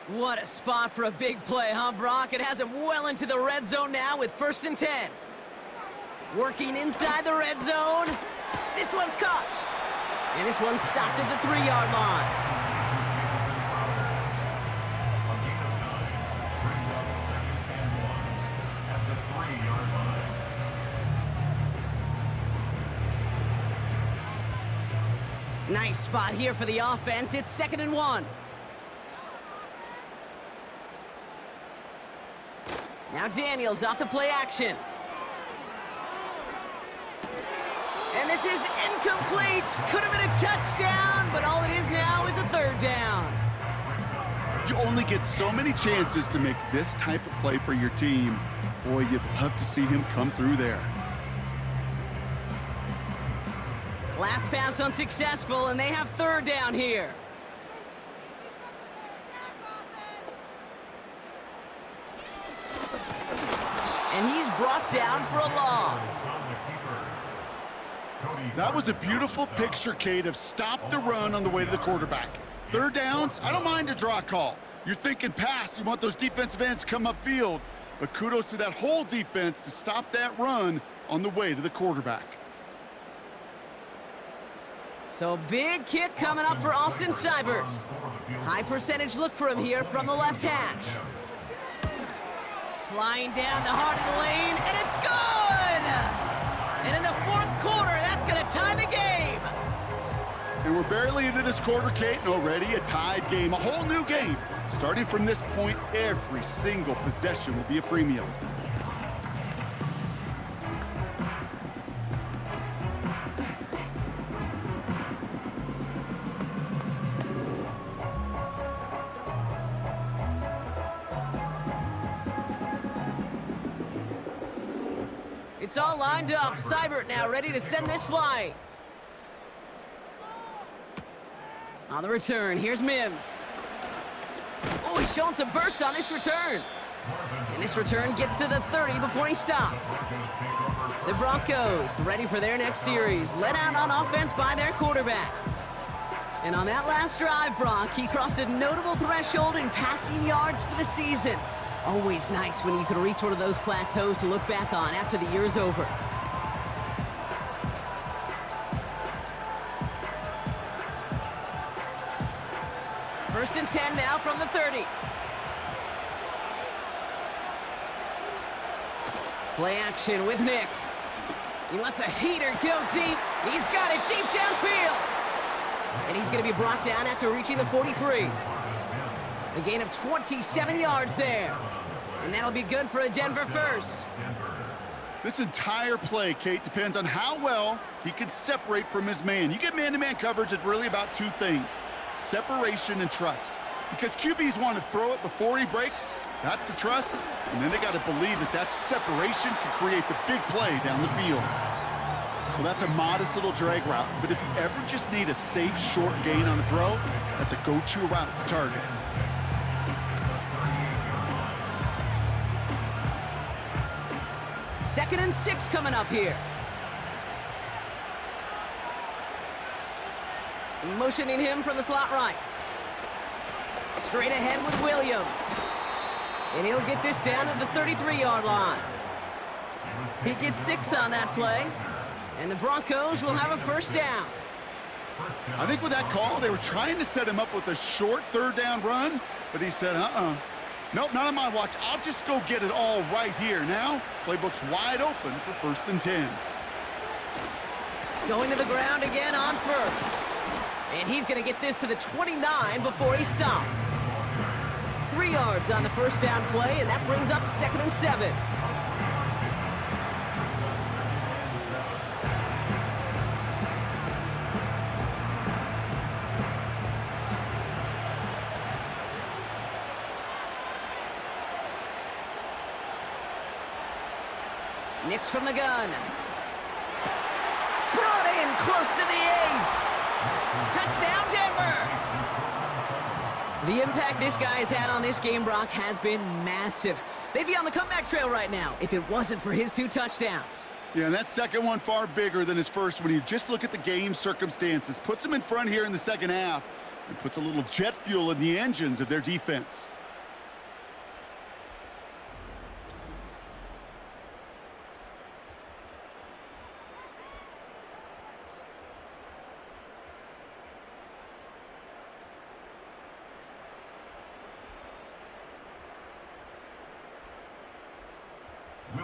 What a spot for a big play, huh, Brock? It has him well into the red zone now with 1st and 10. Working inside the red zone. This one's caught. And this one's stopped at the 3-yard line. Nice spot here for the offense. It's 2nd and 1. Now Daniels off the play action. And this is incomplete. Could have been a touchdown, but all it is now is a third down. You only get so many chances to make this type of play for your team. Boy, you'd love to see him come through there. Last pass unsuccessful, and they have third down here. And he's brought down for a loss. That was a beautiful picture, Kate, of stop the run on the way to the quarterback. Third downs, I don't mind a draw call. You're thinking pass, you want those defensive ends to come upfield. But kudos to that whole defense to stop that run on the way to the quarterback. So big kick coming up for Austin Seibert. High percentage look for him here from the left hash. Flying down the heart of the lane, and it's good! And in the fourth quarter, that's going to tie the game. And we're barely into this quarter, Kate, and already a tied game, a whole new game. Starting from this point, every single possession will be a premium. It's all lined up. Seibert now ready to send this flying. On the return, here's Mims. Oh, he's showing some burst on this return. And this return gets to the 30 before he stopped. The Broncos ready for their next series, led out on offense by their quarterback. And on that last drive, Brock, he crossed a notable threshold in passing yards for the season. Always nice when you can reach one of those plateaus to look back on after the year's over. First and 10 now from the 30. Play action with Nix. He lets a heater go deep. He's got it deep downfield. And he's going to be brought down after reaching the 43. A gain of 27 yards there. And that'll be good for a Denver first. This entire play, Kate, depends on how well he can separate from his man. You get man-to-man coverage, it's really about two things: separation and trust. Because QBs want to throw it before he breaks, that's the trust, and then they got to believe that that separation can create the big play down the field. Well, that's a modest little drag route, but if you ever just need a safe, short gain on a throw, that's a go-to route to target. Second and 6 coming up here. Motioning him from the slot right. Straight ahead with Williams. And he'll get this down to the 33-yard line. He gets 6 on that play. And the Broncos will have a first down. I think with that call, they were trying to set him up with a short third down run, but he said, nope, not on my watch. I'll just go get it all right here. Now, playbook's wide open for first and 10. Going to the ground again on first. And he's going to get this to the 29 before he stopped. 3 yards on the first down play, and that brings up second and 7. Nix from the gun. Brought in close to the 8. Touchdown, Denver! The impact this guy has had on this game, Brock, has been massive. They'd be on the comeback trail right now if it wasn't for his 2 touchdowns. Yeah, and that second one far bigger than his first when you just look at the game circumstances. Puts them in front here in the second half and puts a little jet fuel in the engines of their defense.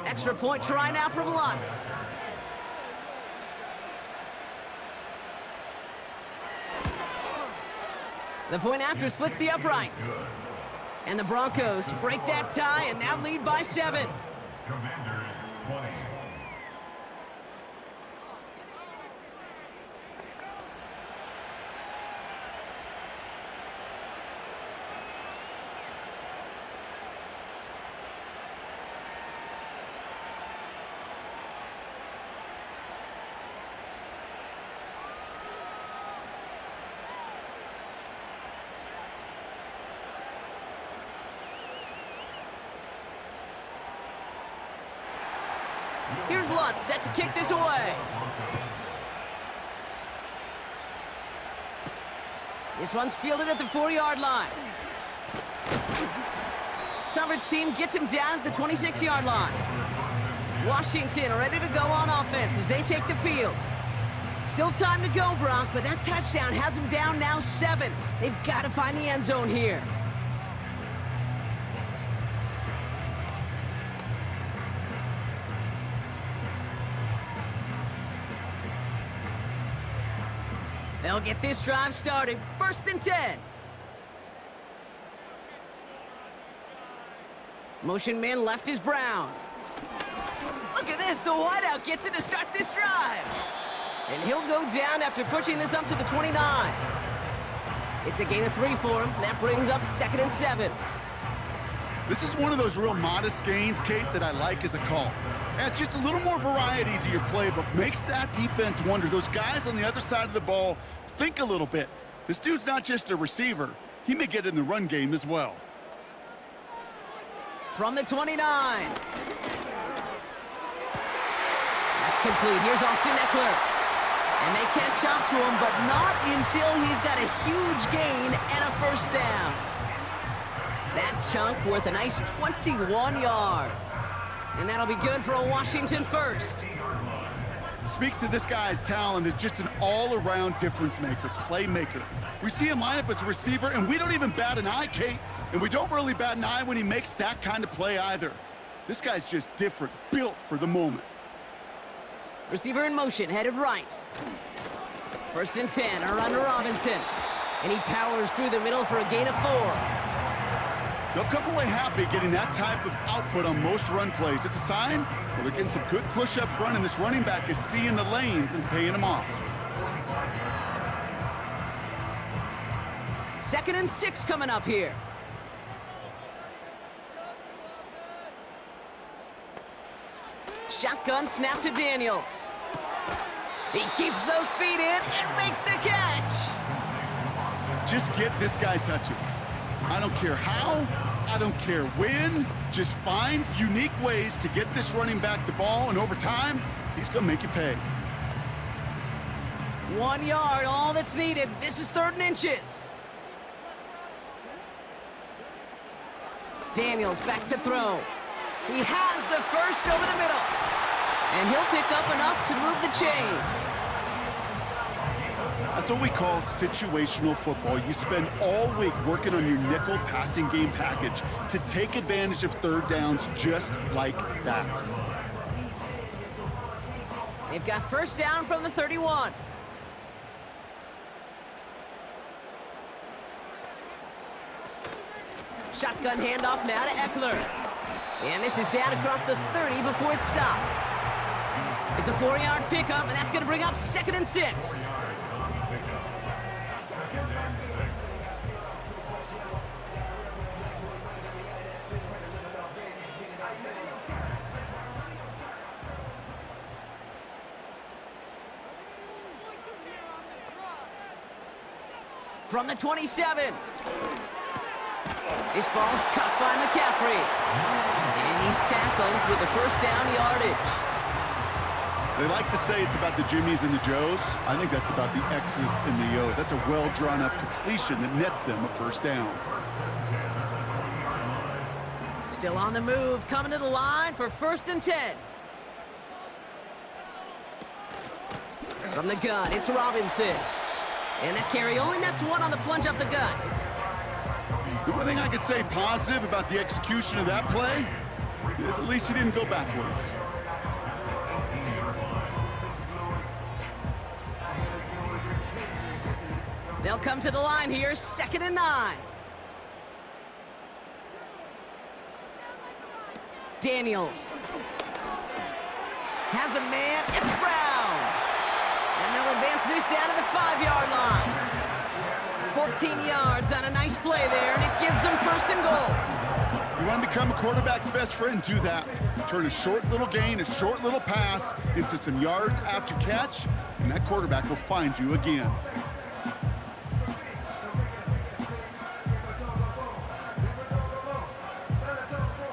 Extra point try now from Lutz. The point after splits the uprights. And the Broncos break that tie and now lead by 7. Commanders 20. Here's Lutz set to kick this away. This one's fielded at the 4-yard line. Coverage team gets him down at the 26-yard line. Washington ready to go on offense as they take the field. Still time to go, Brock, but that touchdown has them down now 7. They've got to find the end zone here. They'll get this drive started. 1st and 10. Motion man left is Brown. Look at this. The wideout gets it to start this drive. And he'll go down after pushing this up to the 29. It's a gain of 3 for him. That brings up 2nd and 7. This is one of those real modest gains, Kate, that I like as a call. It's just a little more variety to your playbook. Makes that defense wonder. Those guys on the other side of the ball think a little bit. This dude's not just a receiver. He may get in the run game as well. From the 29. That's complete. Here's Austin Eckler. And they can't chop to him, but not until he's got a huge gain and a 1st down. That chunk worth a nice 21 yards. And that'll be good for a Washington 1st. Speaks to this guy's talent as just an all-around difference maker, playmaker. We see him line up as a receiver, and we don't even bat an eye, Kate. And we don't really bat an eye when he makes that kind of play either. This guy's just different, built for the moment. Receiver in motion, headed right. 1st and 10, a run to Robinson. And he powers through the middle for a gain of 4. They'll come away happy getting that type of output on most run plays. It's a sign, well, they're getting some good push up front, and this running back is seeing the lanes and paying them off. 2nd and 6 coming up here. Shotgun snap to Daniels. He keeps those feet in and makes the catch. Just get this guy touches. I don't care how, I don't care when. Just find unique ways to get this running back the ball, and over time, he's going to make you pay. 1 yard, all that's needed. This is 3rd and inches. Daniels back to throw. He has the 1st over the middle. And he'll pick up enough to move the chains. That's what we call situational football. You spend all week working on your nickel passing game package to take advantage of 3rd downs just like that. They've got 1st down from the 31. Shotgun handoff now to Eckler. And this is down across the 30 before it's stopped. It's a 4-yard pickup, and that's going to bring up 2nd and 6. From the 27. This ball's caught by McCaffrey. And he's tackled with the 1st down yardage. They like to say it's about the Jimmies and the Joes. I think that's about the X's and the O's. That's a well-drawn-up completion that nets them a 1st down. Still on the move, coming to the line for 1st and 10. From the gun, it's Robinson. And that carry only nets 1 on the plunge up the gut. The only thing I could say positive about the execution of that play is at least he didn't go backwards. They'll come to the line here, 2nd and 9. Daniels. Has a man, it's Brown. And they'll advance this down to the 5-yard line. 14 yards on a nice play there, and it gives them first and goal. You want to become a quarterback's best friend, do that. Turn a short little gain, a short little pass into some yards after catch, and that quarterback will find you again.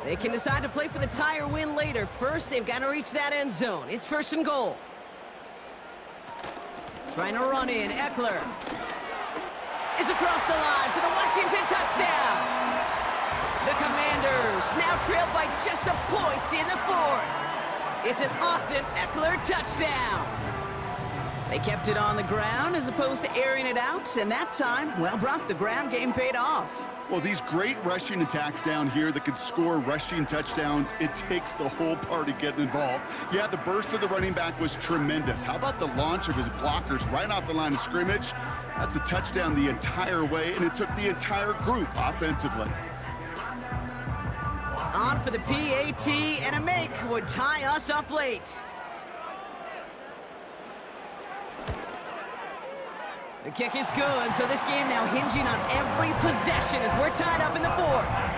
They can decide to play for the tie or win later. First, they've got to reach that end zone. It's first and goal. Trying to run in. Eckler is across the line for the Washington touchdown. The Commanders now trailed by just a point in the 4th. It's an Austin Eckler touchdown. They kept it on the ground as opposed to airing it out, and that time, well, Brock, the ground game paid off. Well, these great rushing attacks down here that can score rushing touchdowns, it takes the whole party getting involved. Yeah, the burst of the running back was tremendous. How about the launch of his blockers right off the line of scrimmage? That's a touchdown the entire way, and it took the entire group offensively. On for the PAT, and a make would tie us up late. The kick is good, so this game now hinging on every possession as we're tied up in the 4th.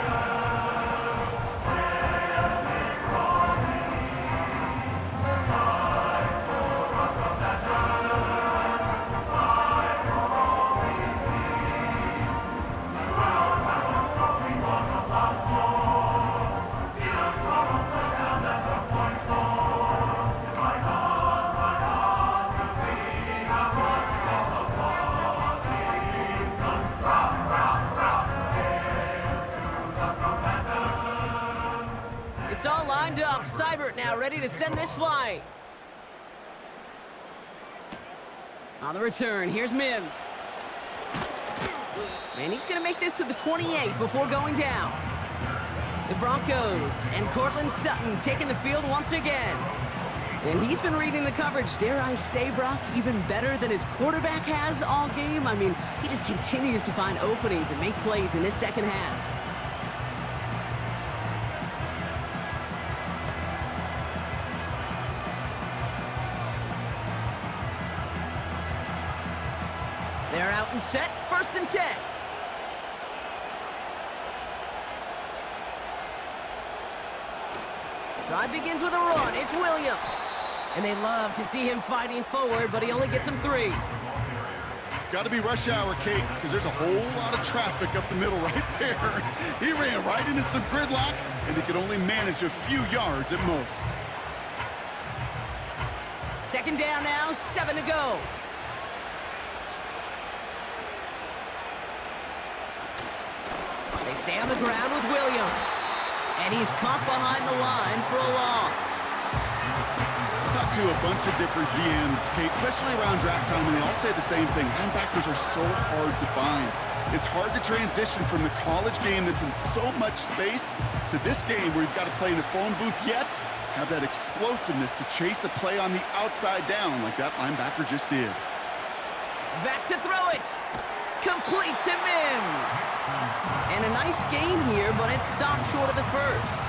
It's all lined up. Seibert now ready to send this flying. On the return, here's Mims. And he's going to make this to the 28 before going down. The Broncos and Cortland Sutton taking the field once again. And he's been reading the coverage, dare I say, Brock, even better than his quarterback has all game. I mean, he just continues to find openings and make plays in this second half. They're out and set, 1st and 10. Drive begins with a run. It's Williams. And they love to see him fighting forward, but he only gets him 3. Got to be rush hour, Kate, because there's a whole lot of traffic up the middle right there. He ran right into some gridlock, and he could only manage a few yards at most. Second down now, 7 to go. They stay on the ground with Williams. And he's caught behind the line for a loss. I talked to a bunch of different GMs, Kate, especially around draft time, and they all say the same thing. Linebackers are so hard to find. It's hard to transition from the college game that's in so much space to this game where you've got to play in a phone booth, yet have that explosiveness to chase a play on the outside down like that linebacker just did. Back to throw it. Complete to Mims. And a nice gain here, but it stopped short of the first.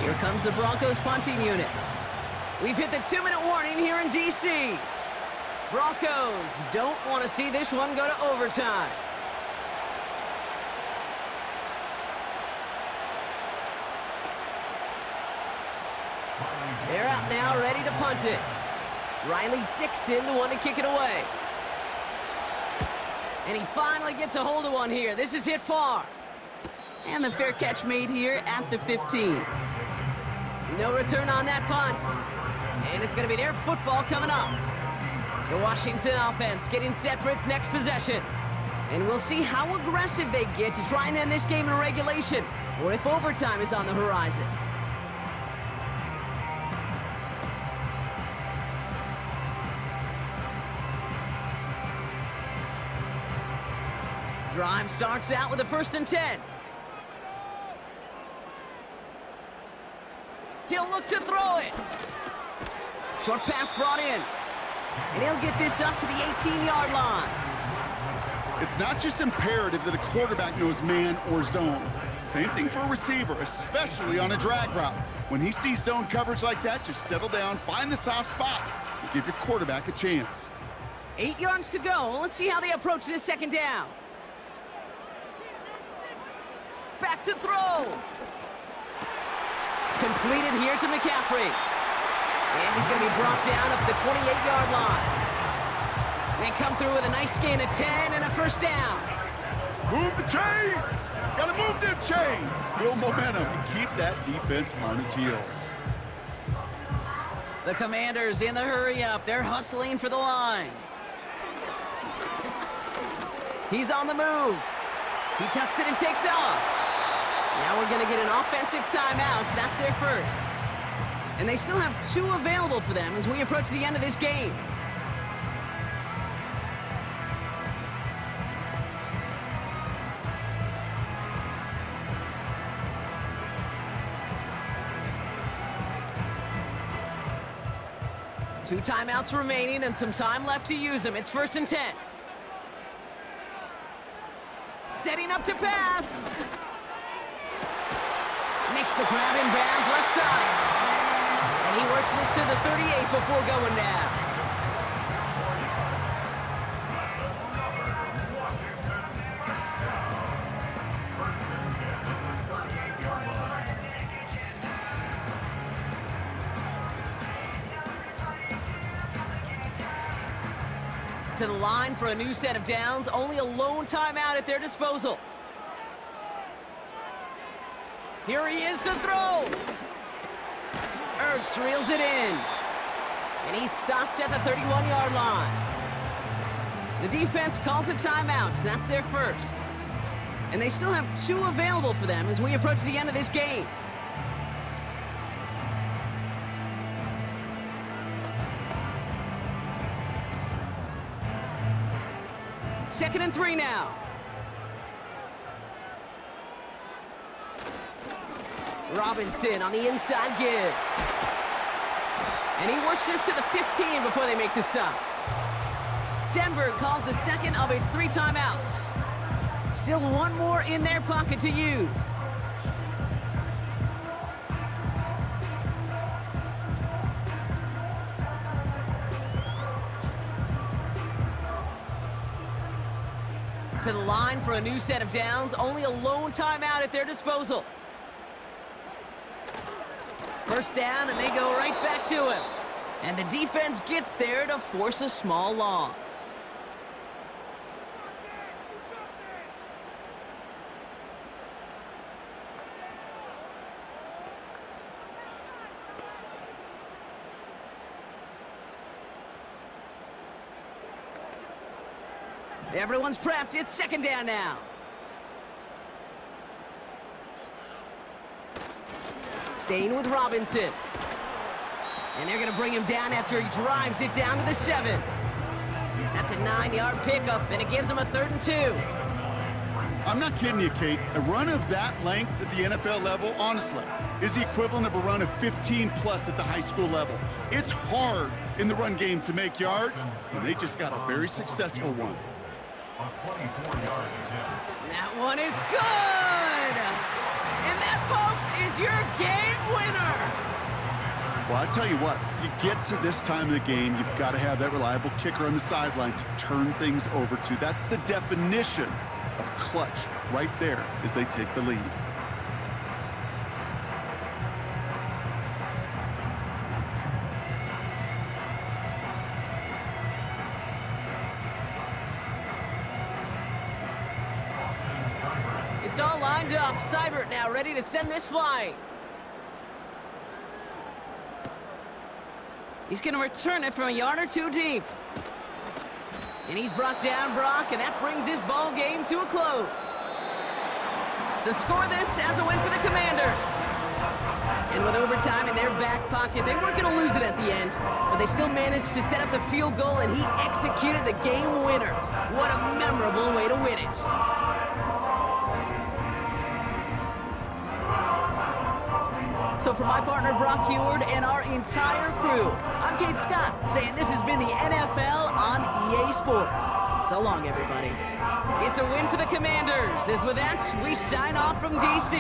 Here comes the Broncos punting unit. We've hit the 2-minute warning here in D.C. Broncos don't want to see this one go to overtime. They're out now, ready to punt it. Riley Dixon, the one to kick it away. And he finally gets a hold of one here. This is hit far. And the fair catch made here at the 15. No return on that punt. And it's going to be their football coming up. The Washington offense getting set for its next possession. And we'll see how aggressive they get to try and end this game in regulation, or if overtime is on the horizon. Drive starts out with a 1st and 10. He'll look to throw it. Short pass brought in. And he'll get this up to the 18-yard line. It's not just imperative that a quarterback knows man or zone. Same thing for a receiver, especially on a drag route. When he sees zone coverage like that, just settle down, find the soft spot, and give your quarterback a chance. 8 yards to go. Let's see how they approach this second down. Back to throw. Completed here to McCaffrey. And he's going to be brought down up at the 28-yard line. They come through with a nice gain of 10 and a first down. Move the chains! Gotta move them chains! Build momentum and keep that defense on its heels. The Commanders in the hurry-up. They're hustling for the line. He's on the move. He tucks it and takes off. Now we're going to get an offensive timeout. That's their first. And they still have 2 available for them as we approach the end of this game. Two timeouts remaining and some time left to use them. It's 1st and 10. Setting up to pass. Makes the grab in bounds left side. And he works this to the 38 before going down. To the line for a new set of downs. Only a lone timeout at their disposal. Here he is to throw. Ertz reels it in. And he's stopped at the 31-yard line. The defense calls a timeout, so that's their first. And they still have 2 available for them as we approach the end of this game. Second and 3 now. Robinson on the inside give. And he works this to the 15 before they make the stop. Denver calls the second of its 3 timeouts. Still 1 more in their pocket to use. To the line for a new set of downs. Only a lone timeout at their disposal. First down, and they go right back to him. And the defense gets there to force a small loss. Everyone's prepped. It's second down now. Staying with Robinson. And they're going to bring him down after he drives it down to the 7. That's a 9-yard pickup, and it gives him a 3rd and 2. I'm not kidding you, Kate. A run of that length at the NFL level, honestly, is the equivalent of a run of 15-plus at the high school level. It's hard in the run game to make yards, and they just got a very successful one. That one is good! And that, folks, is your game winner! Well, I tell you what, you get to this time of the game, you've got to have that reliable kicker on the sideline to turn things over to. That's the definition of clutch right there as they take the lead. It's all lined up. Seibert now ready to send this flying. He's going to return it from a yard or 2 deep. And he's brought down, Brock, and that brings this ball game to a close. So score this as a win for the Commanders. And with overtime in their back pocket, they weren't going to lose it at the end, but they still managed to set up the field goal, and he executed the game winner. What a memorable way to win it. So for my partner, Brock Heward, and our entire crew, I'm Kate Scott, saying this has been the NFL on EA Sports. So long, everybody. It's a win for the Commanders, as with that, we sign off from D.C.